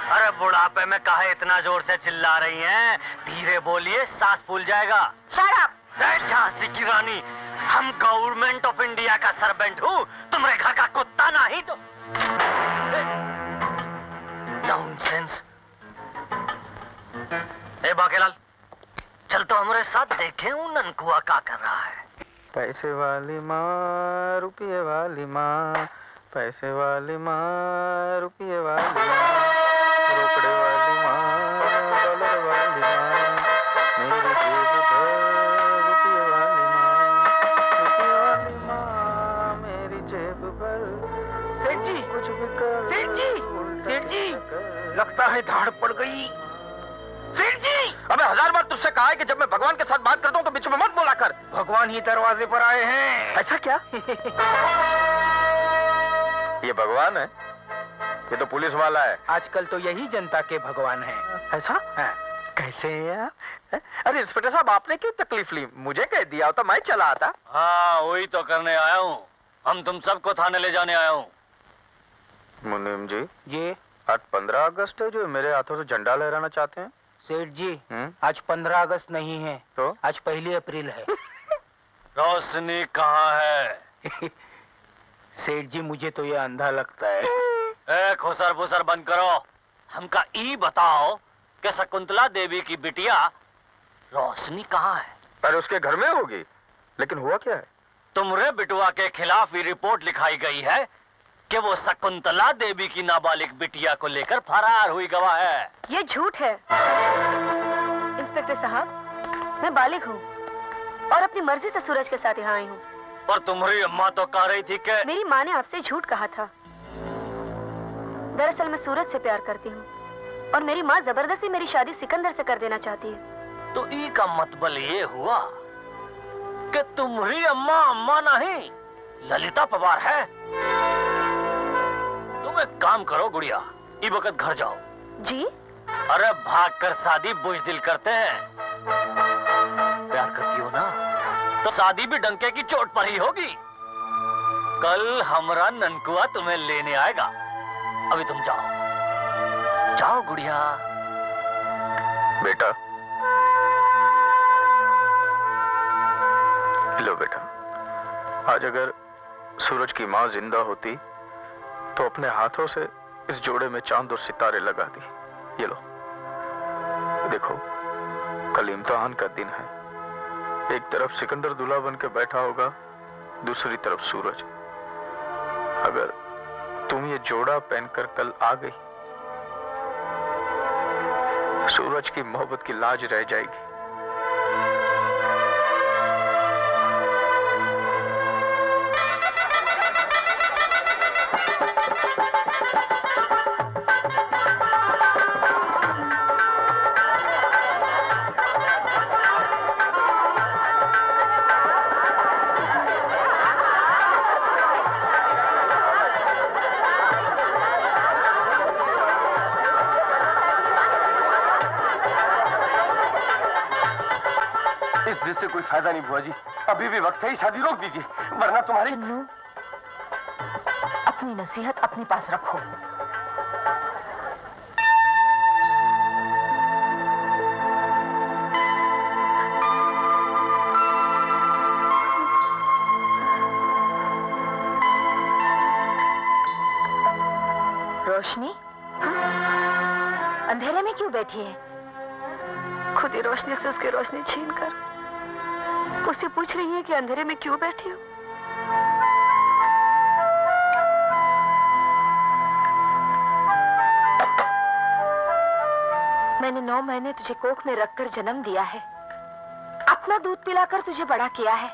अरे बुढ़ापे में काहे इतना जोर से चिल्ला रही हैं? धीरे बोलिए, सांस फूल जाएगा। Shut up! झांसी की रानी, हम गवर्नमेंट ऑफ इंडिया का सर्वेंट हूँ, तुम्हारे घर का कुत्ता नहीं तो। नॉनसेंस। ए बाकेलाल, चल तो हमारे साथ देखें वो ननकुआ क्या कर रहा है। पैसे वाली माँ, रुपये वाली माँ, पैसे वाली माँ, रुपये वाली माँ, रोकड़े वाली माँ, डॉलर वाली माँ, मेरी जेब भर रुपये लगता है धाड़ पड़ गई। सेठ जी! अबे 1000 बार तुझसे कहा है कि जब मैं भगवान के साथ बात करता हूँ तो बीच में मत बोला कर। भगवान ही दरवाजे पर आए हैं। ऐसा क्या? ये भगवान है? ये तो पुलिस वाला है। आजकल तो यही जनता के भगवान हैं। ऐसा? हाँ। कैसे हैं आप? अरे इंस्पेक्टर साहब, आपने क्यों तकलीफ ली? मुझे कह दिया होता, मैं चला आता। हाँ, वही तो करने आया हूँ। हम तुम सबको थाने ले जाने आया हूँ। मुनीम जी, ये आज 15 अगस्त है जो मेरे हाथों से झंडा लहराना चाहते हैं। सेठ जी, आज 15 अगस्त नहीं है, तो आज 1 अप्रैल है। रोशनी कहाँ है? सेठ जी, मुझे तो ये अंधा लगता है। ए, खुसर फुसर बंद करो। हमका ई बताओ कि शकुंतला देवी की बिटिया रोशनी कहाँ है? पर उसके घर में होगी। लेकिन हुआ क्या है? तुम्हारे बिटुआ के खिलाफ ये रिपोर्ट लिखाई गई है कि वो शकुंतला देवी की नाबालिग बिटिया को लेकर फरार हुई गवाह है। ये झूठ है। इंस्पेक्टर साहब, मैं बालिग हूँ और अपनी मर्जी से सूरज के साथ यहाँ आई हूँ। पर तुम्हारी अम्मा तो कह रही थी कि मेरी माँ ने आपसे झूठ कहा था। दरअसल मैं सूरज से प्यार करती हूँ और मेरी माँ जबरदस्ती मेरी शादी सिकंदर से कर देना चाहती है। तो ई का मतलब ये हुआ कि तुम्हारी अम्मा नहीं, ललिता पवार है। तुम एक काम करो गुड़िया, ई वक्त घर जाओ। जी? अरे भागकर शादी बुज़दिल करते हैं। प्यार करती हो ना, तो शादी भी डंके की चोट पर ही होगी। कल हमरा ननकुआ तुम्हें लेने आएगा। अभी तुम जाओ, जाओ गुड़िया। बेटा, लो बेटा, आज अगर सूरज की माँ जिंदा होती तो अपने हाथों से इस जोड़े में चांद और सितारे लगा दी। ये लो, देखो, कल इम्तिहान का दिन है। एक तरफ सिकंदर दूल्हा बन के बैठा होगा, दूसरी तरफ सूरज। अगर तुम ये जोड़ा पहनकर कल आ गई, सूरज की मोहब्बत की लाज रह जाएगी। इससे कोई फायदा नहीं बुआ जी, अभी भी वक्त है, शादी रोक दीजिए, वरना तुम्हारी। अपनी नसीहत अपने पास रखो। रोशनी, अंधेरे में क्यों बैठी है? खुद ही रोशनी से उसकी रोशनी छीनकर उससे पूछ रही है कि अंधेरे में क्यों बैठी हो। मैंने 9 महीने तुझे कोख में रखकर जन्म दिया है, अपना दूध पिलाकर तुझे बड़ा किया है।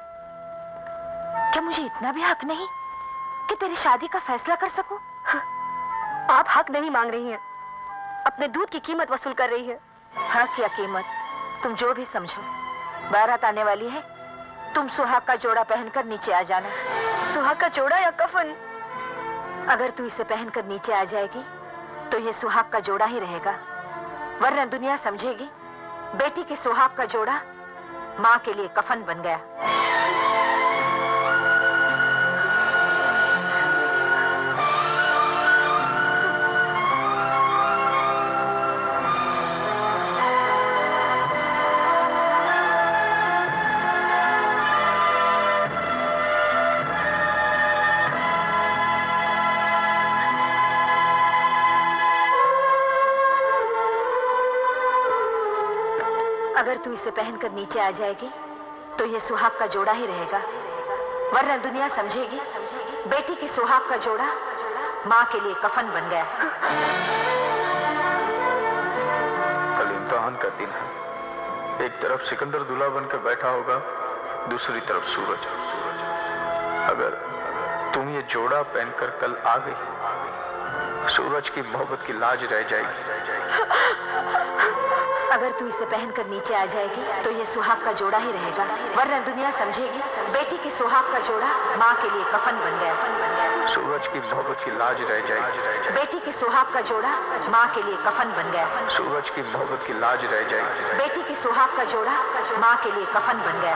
क्या मुझे इतना भी हक नहीं कि तेरी शादी का फैसला कर सकूं? आप हक नहीं मांग रही हैं, अपने दूध की कीमत वसूल कर रही है। हक या कीमत तुम जो भी समझो, बारात आने वाली है। तुम सुहाग का जोड़ा पहनकर नीचे आ जाना। सुहाग का जोड़ा या कफन? अगर तू इसे पहनकर नीचे आ जाएगी तो ये सुहाग का जोड़ा ही रहेगा, वरना दुनिया समझेगी बेटी के सुहाग का जोड़ा माँ के लिए कफन बन गया। अगर तू इसे पहनकर नीचे आ जाएगी तो ये सुहाग का जोड़ा ही रहेगा, वरना दुनिया समझेगी बेटी के सुहाग का जोड़ा माँ के लिए कफन बन गया। कल इम्तिहान का दिन है। एक तरफ सिकंदर दूल्हा बन के बैठा होगा, दूसरी तरफ सूरज। अगर तुम ये जोड़ा पहनकर कल आ गई सूरज की मोहब्बत की लाज रह जाएगी। अगर तू इसे पहनकर नीचे आ जाएगी तो ये सुहाग का जोड़ा ही रहेगा, वरना दुनिया समझेगी बेटी के सुहाग का जोड़ा माँ के लिए कफन बन गया। सूरज की मोहब्बत की लाज रह जाएगी। बेटी के सुहाग का जोड़ा माँ के लिए कफन बन गया। सूरज की मोहब्बत की लाज रह जाएगी। बेटी के सुहाग का जोड़ा माँ के लिए कफन बन गया।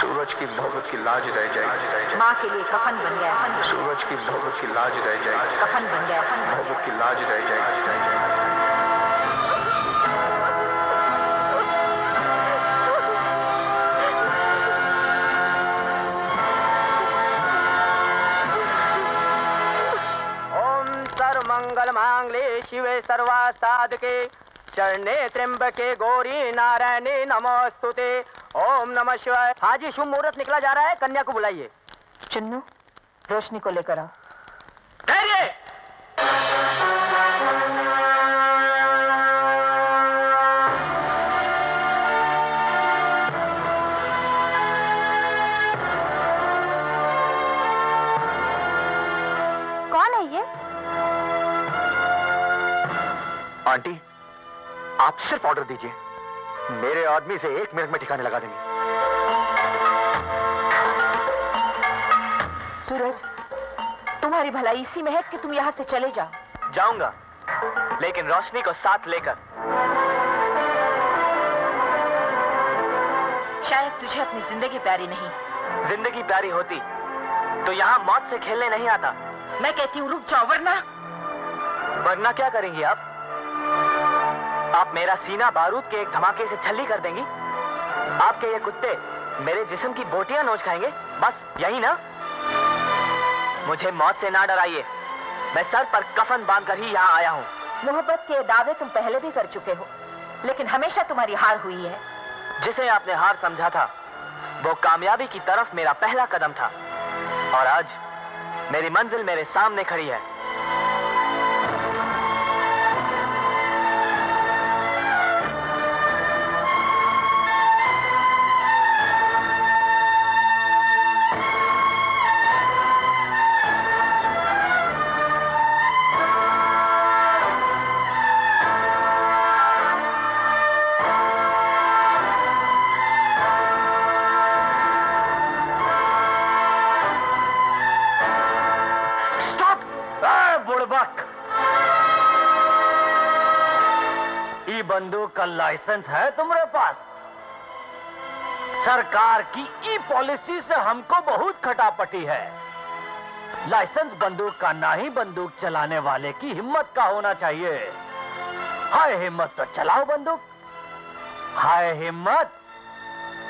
सूरज की मोहब्बत की लाज रह जाएगी। माँ के लिए कफन बन गया। सूरज की मोहब्बत की लाज रह जाएगी। कफन बन गया। मोहब्बत की लाज रह जाएगी। मंगल मांगले शिवे सर्वा साधके चरणे त्र्यंबके गौरी नारायणी नमोस्तुते। ओम नमः शिवाय। हाँ जी, शुभ मुहूर्त निकला जा रहा है, कन्या को बुलाइए। चुन्नू, रोशनी को लेकर आओ। ठहरिए। कौन है ये? आंटी, आप सिर्फ ऑर्डर दीजिए, मेरे आदमी से 1 मिनट में ठिकाने लगा देंगे। सूरज, तुम्हारी भलाई इसी में है कि तुम यहाँ से चले जाओ। जाऊंगा, लेकिन रोशनी को साथ लेकर। शायद तुझे अपनी जिंदगी प्यारी नहीं। जिंदगी प्यारी होती तो यहाँ मौत से खेलने नहीं आता। मैं कहती हूँ रुक जाओ, वरना क्या करेंगी आप? आप मेरा सीना बारूद के एक धमाके से छल्ली कर देंगी? आपके ये कुत्ते मेरे जिस्म की बोटियां नोच खाएंगे? बस यही ना? मुझे मौत से ना डराइए, मैं सर पर कफन बांधकर ही यहाँ आया हूँ। मोहब्बत के दावे तुम पहले भी कर चुके हो, लेकिन हमेशा तुम्हारी हार हुई है। जिसे आपने हार समझा था वो कामयाबी की तरफ मेरा पहला कदम था, और आज मेरी मंजिल मेरे सामने खड़ी है। बंदूक का लाइसेंस है तुम्हारे पास? सरकार की ई पॉलिसी से हमको बहुत खटापटी है। लाइसेंस बंदूक का ना ही बंदूक चलाने वाले की हिम्मत का होना चाहिए। हाय हिम्मत तो चलाओ बंदूक। हाय हिम्मत।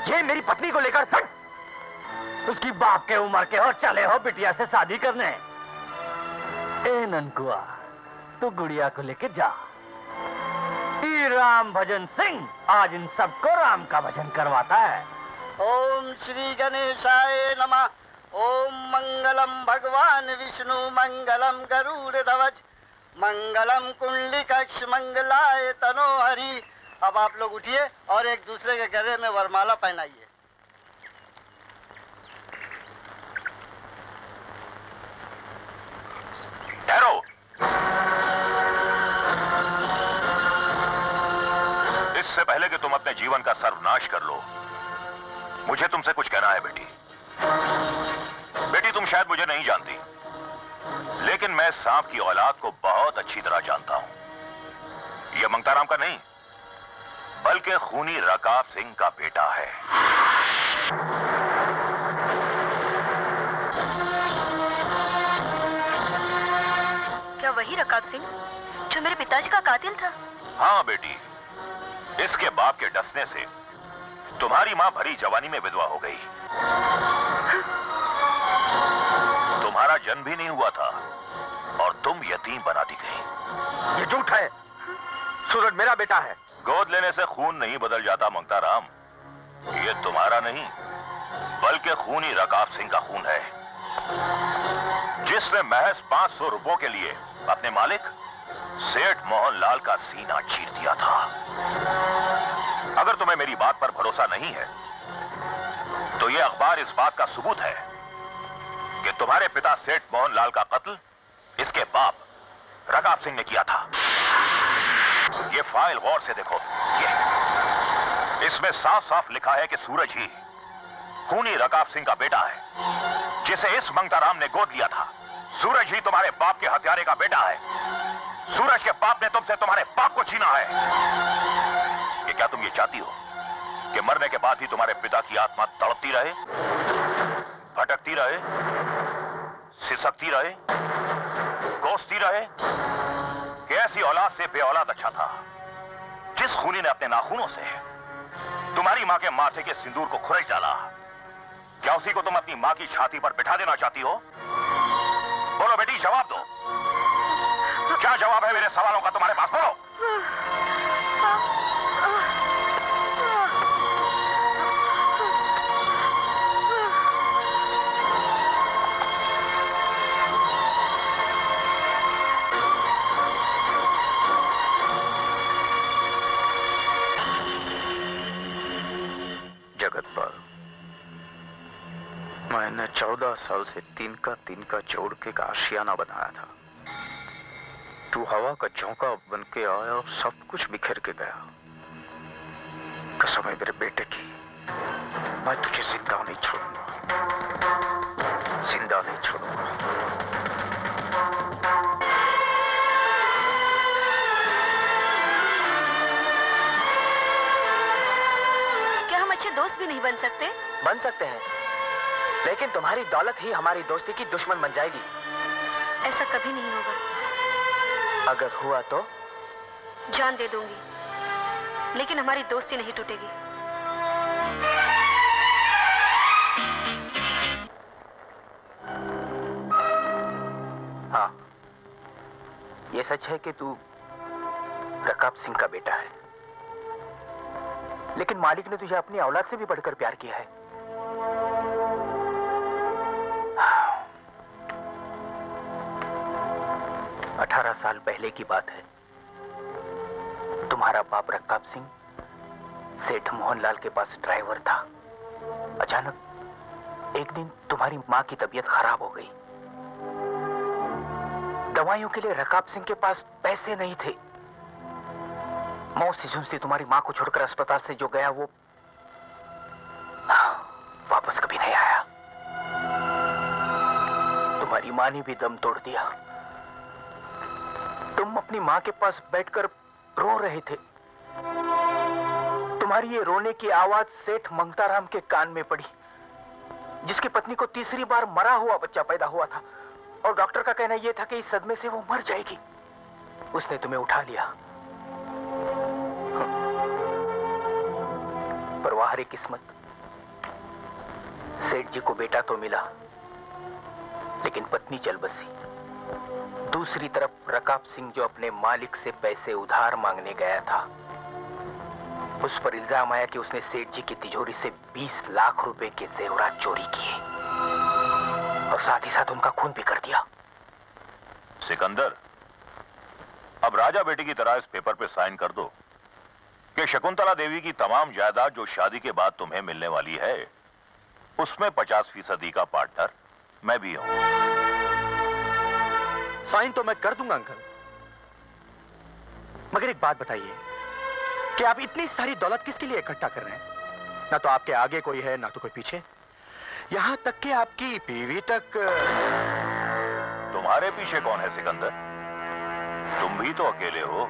ये मेरी पत्नी को लेकर उसकी बाप के उम्र के हो, चले हो बिटिया से शादी करने। ए ननकुआ, तू गुड़िया को लेके जा। राम भजन सिंह आज इन सबको राम का भजन करवाता है। ओम श्री गणेशाय नमः। ओम मंगलम भगवान विष्णु मंगलम गरुड़ ध्वज मंगलम कुंडलिकक्ष मंगलाय तनोहरि। अब आप लोग उठिए और एक दूसरे के गले में वरमाला पहनाइए। ठहरो। इससे पहले कि तुम अपने जीवन का सर्वनाश कर लो, मुझे तुमसे कुछ कहना है बेटी। बेटी, तुम शायद मुझे नहीं जानती, लेकिन मैं सांप की औलाद को बहुत अच्छी तरह जानता हूं। यह मंगताराम का नहीं, बल्कि खूनी रकाब सिंह का बेटा है। क्या वही रकाब सिंह जो मेरे पिताजी का कातिल था? हाँ बेटी, इसके बाप के डसने से तुम्हारी मां भरी जवानी में विधवा हो गई। तुम्हारा जन्म भी नहीं हुआ था और तुम यतीम बना दी गई। ये झूठ है। सूरज मेरा बेटा है। गोद लेने से खून नहीं बदल जाता मंगताराम। ये तुम्हारा नहीं, बल्कि खूनी रकाब सिंह का खून है, जिसने महज 500 रुपयों के लिए अपने मालिक सेठ मोहनलाल का सीना चीर दिया था। अगर तुम्हें मेरी बात पर भरोसा नहीं है, तो यह अखबार इस बात का सबूत है कि तुम्हारे पिता सेठ मोहनलाल का कत्ल इसके बाप रकाब सिंह ने किया था। ये फाइल गौर से देखो, ये इसमें साफ साफ लिखा है कि सूरज ही खूनी रकाब सिंह का बेटा है, जिसे इस मंगताराम ने गोद लिया था। सूरज ही तुम्हारे बाप के हत्यारे का बेटा है। सूरज के बाप ने तुमसे तुम्हारे बाप को छीना है। कि क्या तुम ये चाहती हो कि मरने के बाद ही तुम्हारे पिता की आत्मा तड़पती रहे, भटकती रहे, सिसकती रहे, कोसती रहे? कि ऐसी औलाद से बेऔलाद अच्छा था। जिस खूनी ने अपने नाखूनों से तुम्हारी मां के माथे के सिंदूर को खुरच डाला, क्या उसी को तुम अपनी मां की छाती पर बिठा देना चाहती हो? बोलो बेटी, जवाब दो। क्या जवाब है मेरे सवालों का तुम्हारे पास? बोलो। जगतपाल, मैंने 14 साल से तिनका तिनका जोड़ के एक आशियाना बनाया था। तू हवा का झोंका बन के आया और सब कुछ बिखेर के गया। कसम है मेरे बेटे की, मैं तुझे जिंदा नहीं छोड़ूंगा, जिंदा नहीं छोड़ूंगा। क्या हम अच्छे दोस्त भी नहीं बन सकते? बन सकते हैं, लेकिन तुम्हारी दौलत ही हमारी दोस्ती की दुश्मन बन जाएगी। ऐसा कभी नहीं होगा। अगर हुआ तो? जान दे दूंगी, लेकिन हमारी दोस्ती नहीं टूटेगी। हाँ, ये सच है कि तू रकाब सिंह का बेटा है, लेकिन मालिक ने तुझे अपनी औलाद से भी बढ़कर प्यार किया है। 18 साल पहले की बात है। तुम्हारा बाप रकाब सिंह सेठ मोहनलाल के पास ड्राइवर था। अचानक एक दिन तुम्हारी मां की तबीयत खराब हो गई। दवाइयों के लिए रकाब सिंह के पास पैसे नहीं थे। मौत से झुंझती तुम्हारी मां को छोड़कर अस्पताल से जो गया वो वापस कभी नहीं आया। तुम्हारी मां ने भी दम तोड़ दिया। तुम अपनी मां के पास बैठकर रो रहे थे। तुम्हारी ये रोने की आवाज सेठ मंगताराम के कान में पड़ी, जिसकी पत्नी को तीसरी बार मरा हुआ बच्चा पैदा हुआ था और डॉक्टर का कहना यह था कि इस सदमे से वो मर जाएगी। उसने तुम्हें उठा लिया। पर वाहरे किस्मत, सेठ जी को बेटा तो मिला, लेकिन पत्नी चल बसी। दूसरी तरफ रकाब सिंह जो अपने मालिक से पैसे उधार मांगने गया था, उस पर इल्जाम आया कि उसने सेठ जी की तिजोरी से 20 लाख रुपए के जेवरात चोरी किए और साथ ही साथ उनका खून भी कर दिया। सिकंदर, अब राजा बेटी की तरह इस पेपर पे साइन कर दो कि शकुंतला देवी की तमाम जायदाद जो शादी के बाद तुम्हें मिलने वाली है, उसमें 50% का पार्टनर मैं भी हूं। साइन तो मैं कर दूंगा अंकल, मगर एक बात बताइए कि आप इतनी सारी दौलत किसके लिए इकट्ठा कर रहे हैं? ना तो आपके आगे कोई है, ना तो कोई पीछे। यहां तक कि आपकी बीवी तक। तुम्हारे पीछे कौन है सिकंदर? तुम भी तो अकेले हो।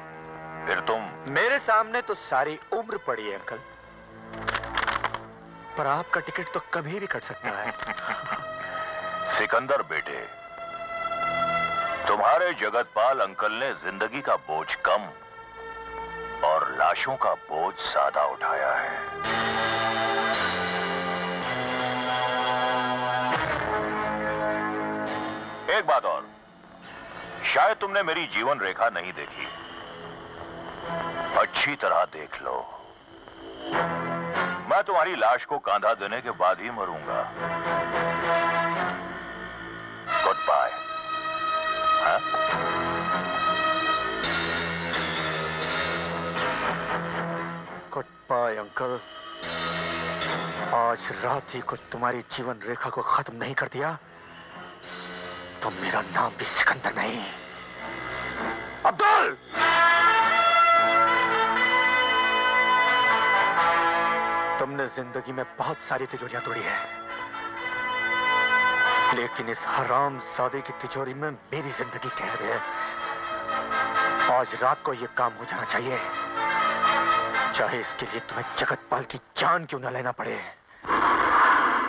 फिर तुम। मेरे सामने तो सारी उम्र पड़ी है अंकल, पर आपका टिकट तो कभी भी कट सकता है। सिकंदर बेटे, तुम्हारे जगतपाल अंकल ने जिंदगी का बोझ कम और लाशों का बोझ ज्यादा उठाया है। एक बात और, शायद तुमने मेरी जीवन रेखा नहीं देखी, अच्छी तरह देख लो। मैं तुम्हारी लाश को कांधा देने के बाद ही मरूंगा। Good bye. Good bye uncle. आज रात ही को तुम्हारी जीवन रेखा को खत्म नहीं कर दिया तो मेरा नाम भी सिकंदर नहीं। अब्दुल! तुमने जिंदगी में बहुत सारी तिजोरियां तोड़ी है, लेकिन इस हराम सादे की तिजोरी में मेरी जिंदगी कैद है। आज रात को ये काम हो जाना चाहिए, चाहे इसके लिए तुम्हें जगतपाल की जान क्यों न लेना पड़े।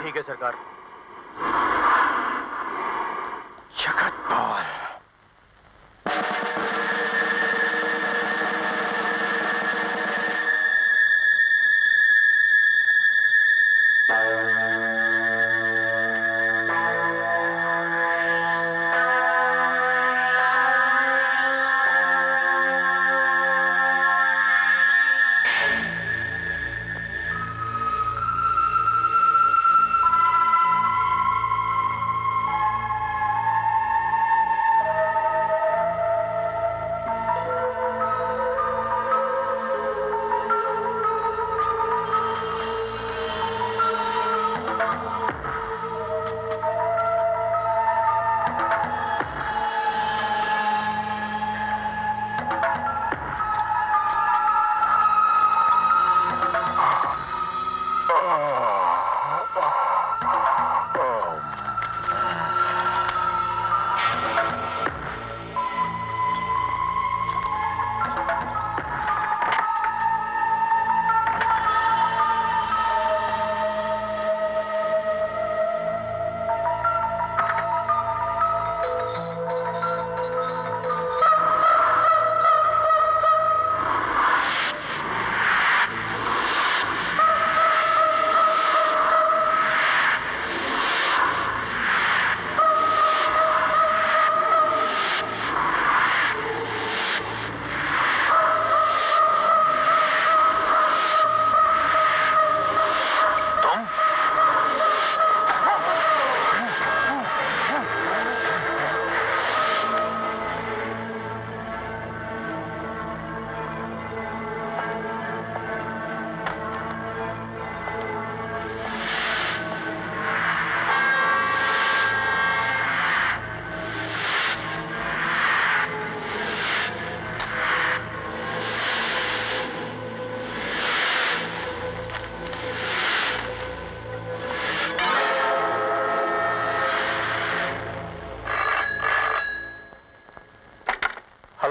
ठीक है सरकार। जगतपाल।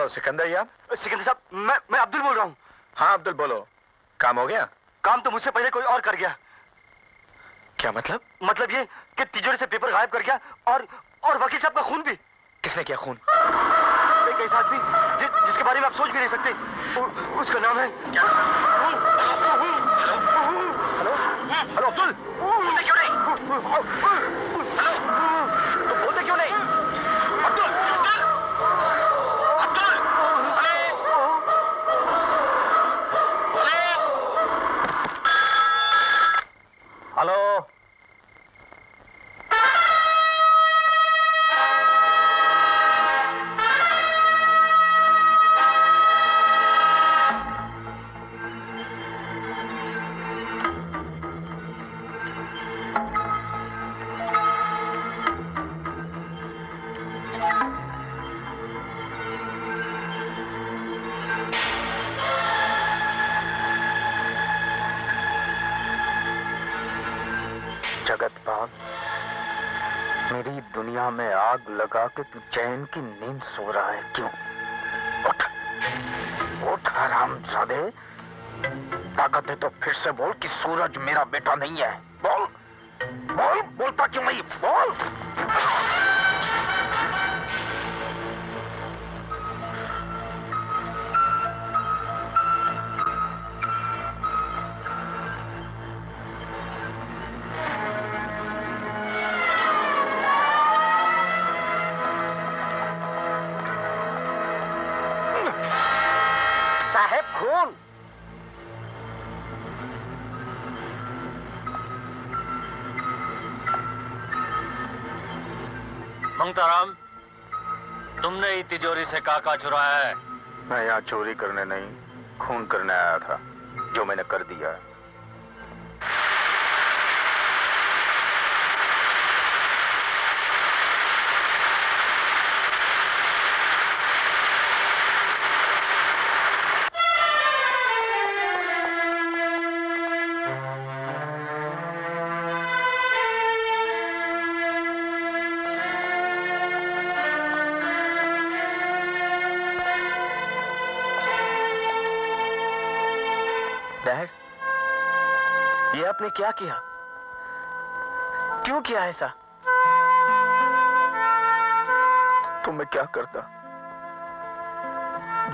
सिकंदर यार? सिकंदर साहब, मैं अब्दुल बोल रहा हूँ। हाँ अब्दुल बोलो, काम हो गया? काम तो मुझसे पहले कोई और कर गया। क्या मतलब? मतलब ये कि तिजोरी से पेपर गायब कर गया और वकील साहब का खून भी। किसने किया खून? एक ऐसा आदमी जिसके बारे में आप सोच भी नहीं सकते। उसका नाम है क्या? हेलो हेलो अब्दुल, बोलते क्यों नहीं? हेलो, तो बोलते क्यों नहीं? अब्दुल अब्दुल अब्दुल, हेलो। जगतपाल, मेरी दुनिया में आग लगा के तू चैन की नींद सो रहा है क्यों? उठ उठ हरामजादे, ताकत है तो फिर से बोल कि सूरज मेरा बेटा नहीं है। बोल बोल, बोलता क्यों नहीं? बोल। खून। मंगताराम, तुमने ही तिजोरी से काका चुराया है? मैं यहाँ चोरी करने नहीं, खून करने आया था, जो मैंने कर दिया है। आपने क्या किया? क्यों किया ऐसा? तो मैं क्या करता?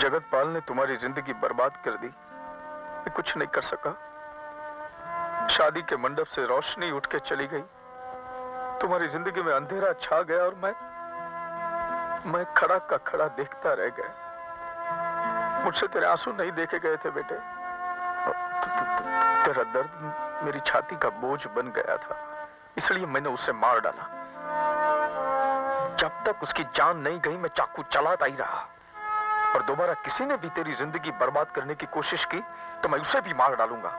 जगतपाल ने तुम्हारी जिंदगी बर्बाद कर दी। मैं कुछ नहीं कर सका। शादी के मंडप से रोशनी उठ के चली गई, तुम्हारी जिंदगी में अंधेरा छा गया और मैं खड़ा का खड़ा देखता रह गया। मुझसे तेरे आंसू नहीं देखे गए थे बेटे। तेरा दर्द मेरी छाती का बोझ बन गया था, इसलिए मैंने उसे मार डाला। जब तक उसकी जान नहीं गई मैं चाकू चलाता ही रहा, और दोबारा किसी ने भी तेरी जिंदगी बर्बाद करने की कोशिश की तो मैं उसे भी मार डालूंगा।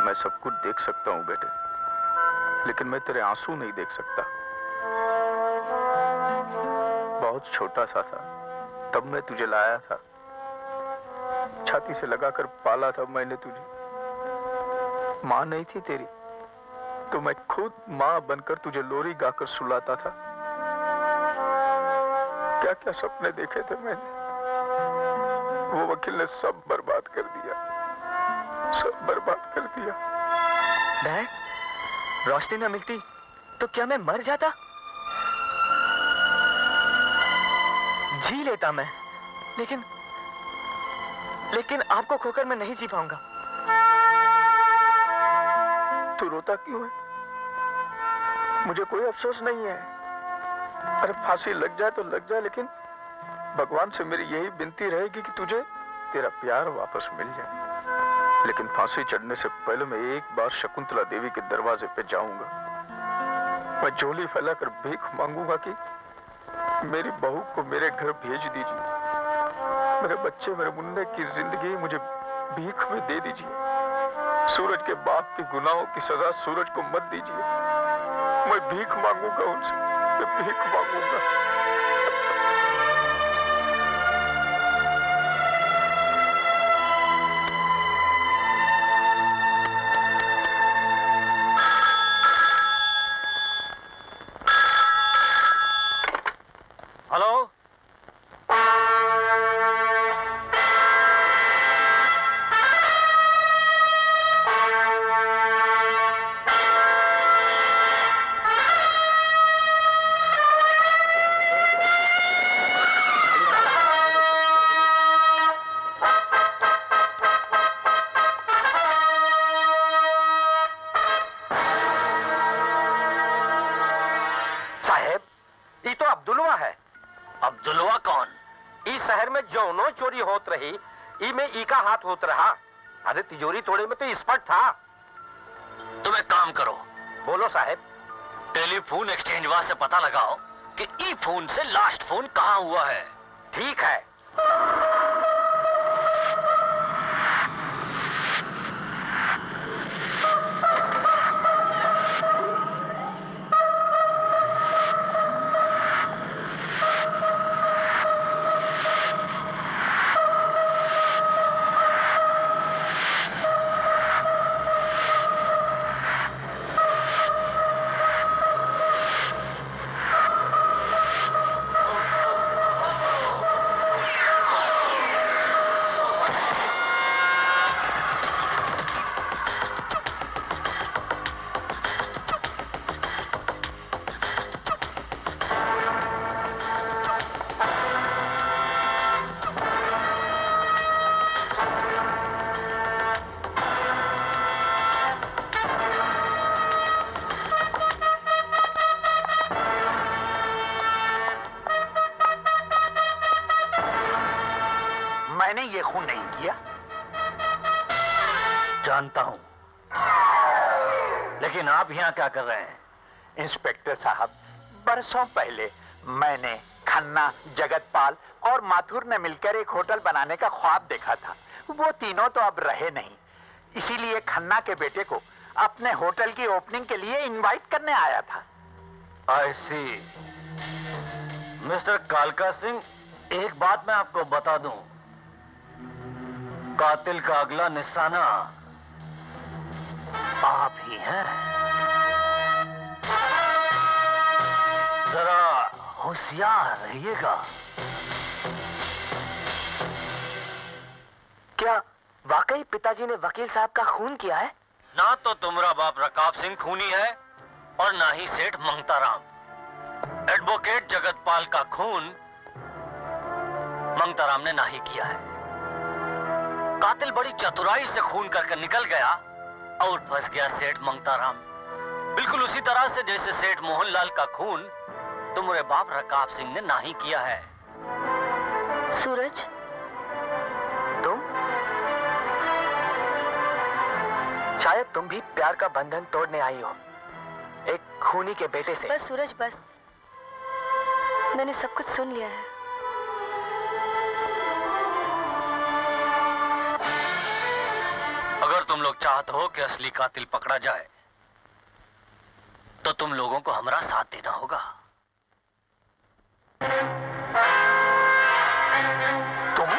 मैं सब कुछ देख सकता हूं बेटे, लेकिन मैं तेरे आंसू नहीं देख सकता। बहुत छोटा सा था तब मैं तुझे लाया था, छाती से लगाकर पाला था मैंने तुझे। मां नहीं थी तेरी तो मैं खुद मां बनकर तुझे लोरी गाकर सुलाता था। क्या क्या सपने देखे थे मैंने, वो वकील ने सब बर्बाद कर दिया, सब बर्बाद कर दिया। डैड, रोशनी न मिलती तो क्या मैं मर जाता? जी लेता मैं, लेकिन आपको खोकर मैं नहीं जी पाऊंगा। तू रोता क्यों है? मुझे कोई अफसोस नहीं है। अरे फांसी लग जाए तो लग जाए, लेकिन भगवान से मेरी यही विनती रहेगी कि तुझे तेरा प्यार वापस मिल जाए। लेकिन फांसी चढ़ने से पहले मैं एक बार शकुंतला देवी के दरवाजे पे जाऊंगा। मैं झोली फैलाकर भीख मांगूंगा कि मेरी बहू को मेरे घर भेज दीजिए। मेरे बच्चे, मेरे मुन्ने की जिंदगी मुझे भीख में दे दीजिए। सूरज के बाप के गुनाहों की सजा सूरज को मत दीजिए। मैं भीख मांगूंगा उनसे, मैं भीख मांगूंगा। हेलो, अब्दुलवा कौन? इस शहर में जौनो चोरी होत रही, ई में ई का हाथ होत रहा। अरे तिजोरी तोड़े में तो स्पट था। तुम एक काम करो, बोलो साहब। टेलीफोन एक्सचेंज वहां से पता लगाओ कि ई फोन से लास्ट फोन कहाँ हुआ है। ठीक है। मैंने ये खून नहीं किया। जानता हूं, लेकिन आप यहां क्या कर रहे हैं? इंस्पेक्टर साहब, बरसों पहले मैंने, खन्ना, जगतपाल और माथुर ने मिलकर एक होटल बनाने का ख्वाब देखा था। वो तीनों तो अब रहे नहीं, इसीलिए खन्ना के बेटे को अपने होटल की ओपनिंग के लिए इनवाइट करने आया था। आई सी। मिस्टर कालका सिंह, एक बात मैं आपको बता दूं, कातिल का अगला निशाना आप ही हैं। जरा होशियार रहिएगा। क्या वाकई पिताजी ने वकील साहब का खून किया है? ना तो तुम्हारा बाप रकाब सिंह खूनी है और ना ही सेठ मंगताराम। एडवोकेट जगतपाल का खून मंगताराम ने ना ही किया है। कातिल बड़ी चतुराई से खून करके निकल गया और फंस गया सेठ मंगताराम, बिल्कुल उसी तरह से जैसे सेठ मोहनलाल का खून तुम्हारे बाप रकाब सिंह ने ना ही किया है। सूरज, तुम? शायद तुम भी प्यार का बंधन तोड़ने आई हो, एक खूनी के बेटे से। बस सूरज बस, मैंने सब कुछ सुन लिया है। अगर तुम लोग चाहते हो कि असली कातिल पकड़ा जाए तो तुम लोगों को हमारा साथ देना होगा। तुम?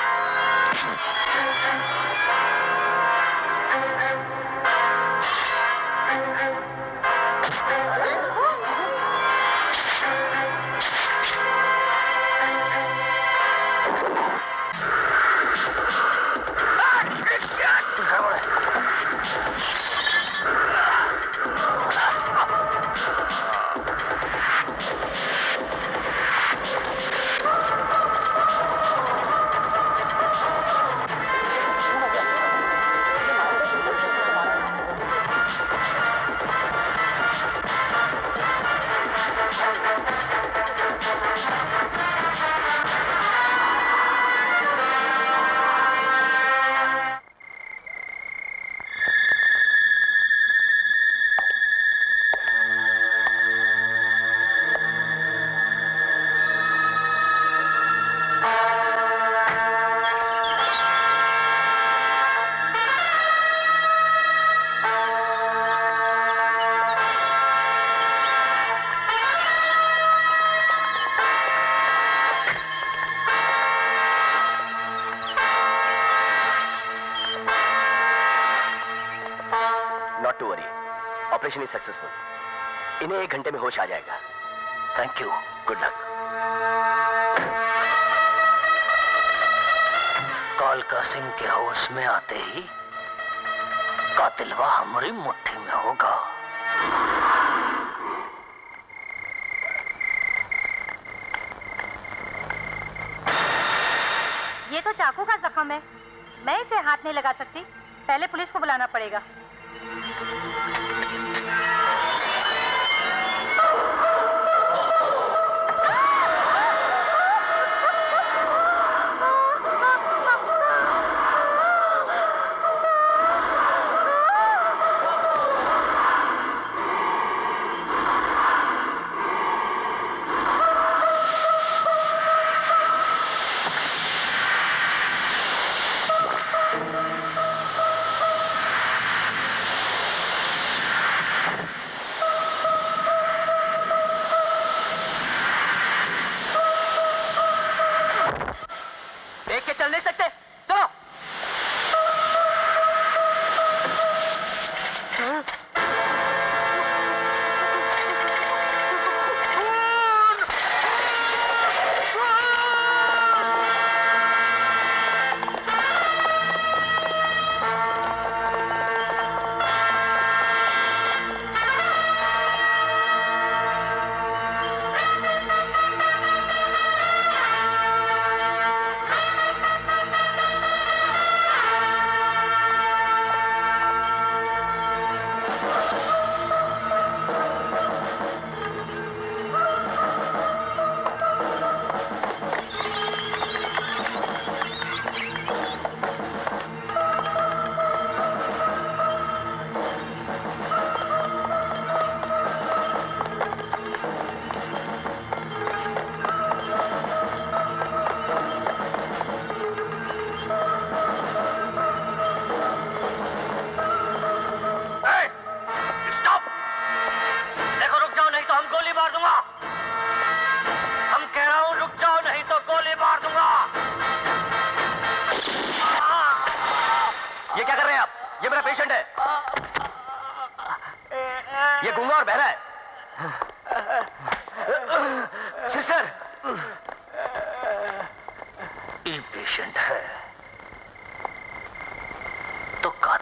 Operation is successful. इन्हें 1 घंटे में होश आ जाएगा। Thank you. Good luck. कालका सिंह के होश में आते ही कातिलवा हमारी मुट्ठी में होगा। ये तो चाकू का जख्म है, मैं इसे हाथ नहीं लगा सकती, पहले पुलिस को बुलाना पड़ेगा।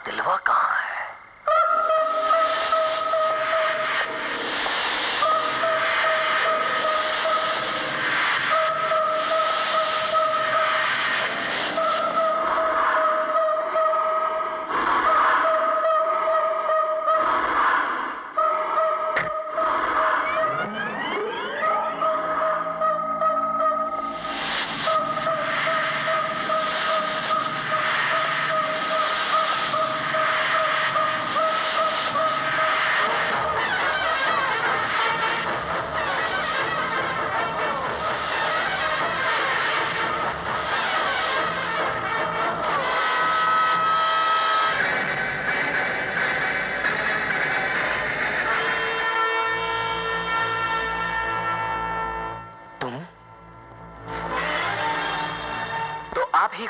दिलवा कहाँ है?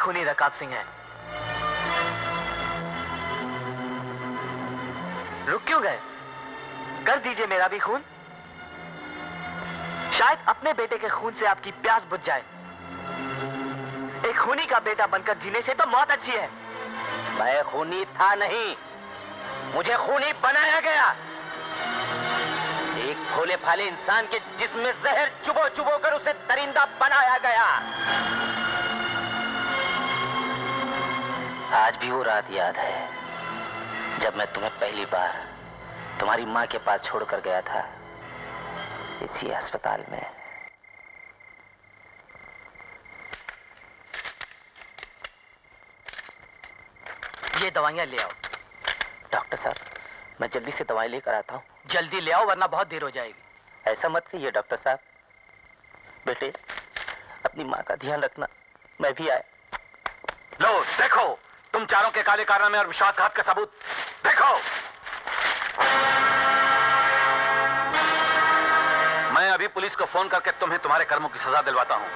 खूनी रकाब सिंह है। रुक क्यों गए? कर दीजिए मेरा भी खून। शायद अपने बेटे के खून से आपकी प्यास बुझ जाए। एक खूनी का बेटा बनकर जीने से तो मौत अच्छी है। मैं खूनी था नहीं, मुझे खूनी बनाया गया। एक भोले भाले इंसान के जिस्म में जहर चुबो चुबो कर उसे दरिंदा बनाया गया। आज भी वो रात याद है जब मैं तुम्हें पहली बार तुम्हारी माँ के पास छोड़कर गया था, इसी अस्पताल में। ये दवाइयां ले आओ। डॉक्टर साहब, मैं जल्दी से दवाई लेकर आता हूँ। जल्दी ले आओ वरना बहुत देर हो जाएगी। ऐसा मत कहिए डॉक्टर साहब। बेटे, अपनी माँ का ध्यान रखना। मैं भी आया। लो देखो, तुम चारों के काले कारनामे और विश्वासघात का सबूत देखो। मैं अभी पुलिस को फोन करके तुम्हें तुम्हारे कर्मों की सजा दिलवाता हूं।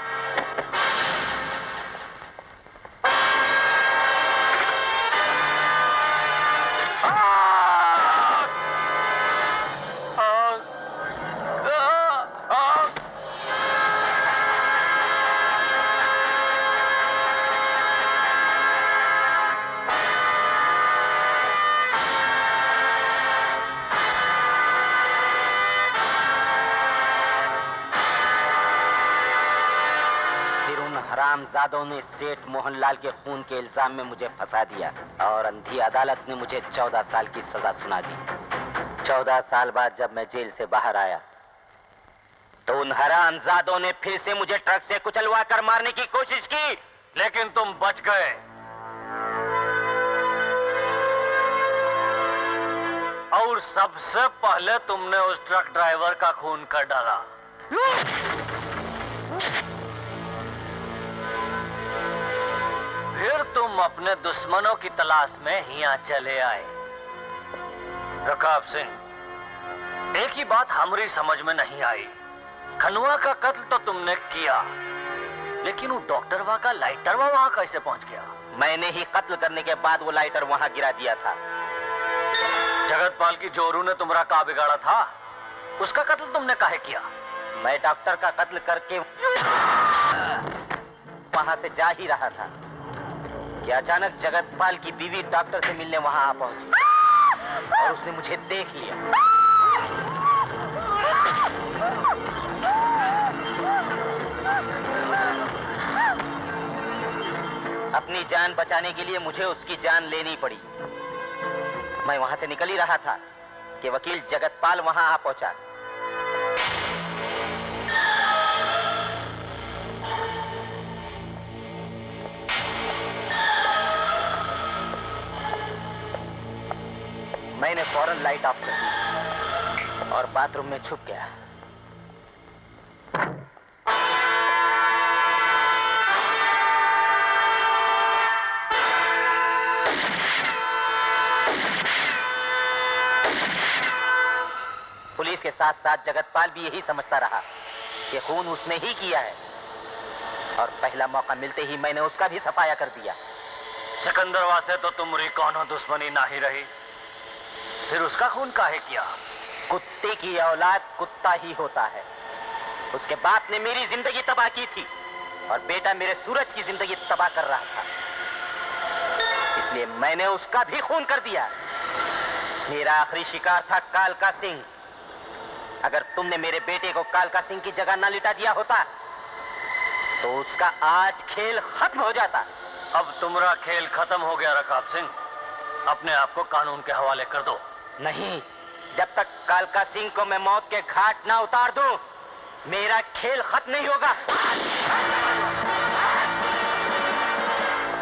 हरामजादों ने सेठ मोहनलाल के खून के इल्जाम में मुझे फंसा दिया और अंधी अदालत ने मुझे 14 साल की सजा सुना दी। 14 साल बाद जब मैं जेल से बाहर आया तो उन हरामजादों ने फिर से मुझे ट्रक से कुचलवा कर मारने की कोशिश की, लेकिन तुम बच गए। और सबसे पहले तुमने उस ट्रक ड्राइवर का खून कर डाला। फिर तुम अपने दुश्मनों की तलाश में यहाँ चले आए। रकाब सिंह, एक ही बात हमारी समझ में नहीं आई। खनवा का कत्ल तो तुमने किया, लेकिन वो डॉक्टरवा का लाइटरवा वहां कैसे पहुंच गया? मैंने ही कत्ल करने के बाद वो लाइटर वहां गिरा दिया था। जगतपाल की जोरू ने तुम्हारा का बिगाड़ा था, उसका कत्ल तुमने काहे किया? मैं डॉक्टर का कत्ल करके वहां से जा ही रहा था कि अचानक जगतपाल की बीवी डॉक्टर से मिलने वहां आ पहुंची और उसने मुझे देख लिया। अपनी जान बचाने के लिए मुझे उसकी जान लेनी पड़ी। मैं वहां से निकल ही रहा था कि वकील जगतपाल वहां आ पहुंचा। मैंने फौरन लाइट ऑफ कर दी और बाथरूम में छुप गया। पुलिस के साथ साथ जगतपाल भी यही समझता रहा कि खून उसने ही किया है और पहला मौका मिलते ही मैंने उसका भी सफाया कर दिया। सिकंदरवा से तो तुम्हारी कौनो दुश्मनी ना ही रही, फिर उसका खून काहे किया? कुत्ते की औलाद कुत्ता ही होता है। उसके बाप ने मेरी जिंदगी तबाह की थी और बेटा मेरे सूरज की जिंदगी तबाह कर रहा था। इसलिए मैंने उसका भी खून कर दिया। मेरा आखिरी शिकार था कालका सिंह। अगर तुमने मेरे बेटे को कालका सिंह की जगह ना लिटा दिया होता तो उसका आज खेल खत्म हो जाता। अब तुम्हारा खेल खत्म हो गया रकाब सिंह, अपने आप को कानून के हवाले कर दो। नहीं, जब तक कालका सिंह को मैं मौत के घाट ना उतार दूं, मेरा खेल खत्म नहीं होगा।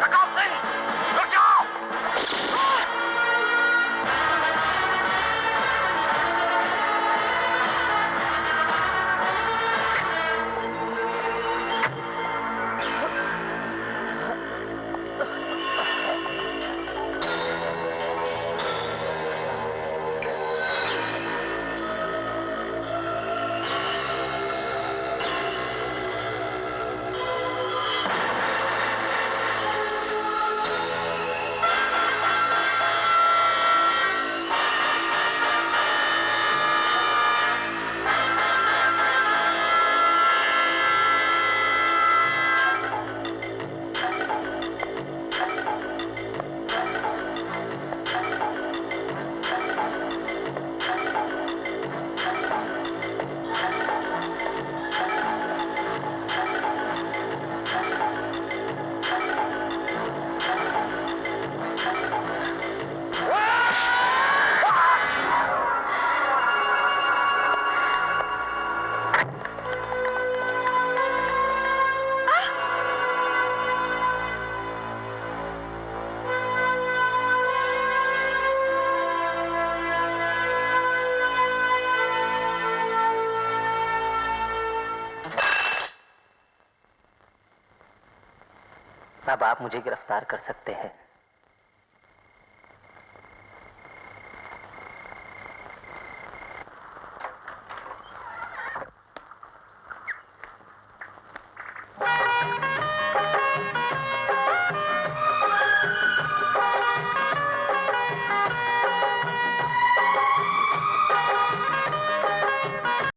रकाब सिंह, रुक जाओ! अब आप मुझे गिरफ्तार कर सकते हैं।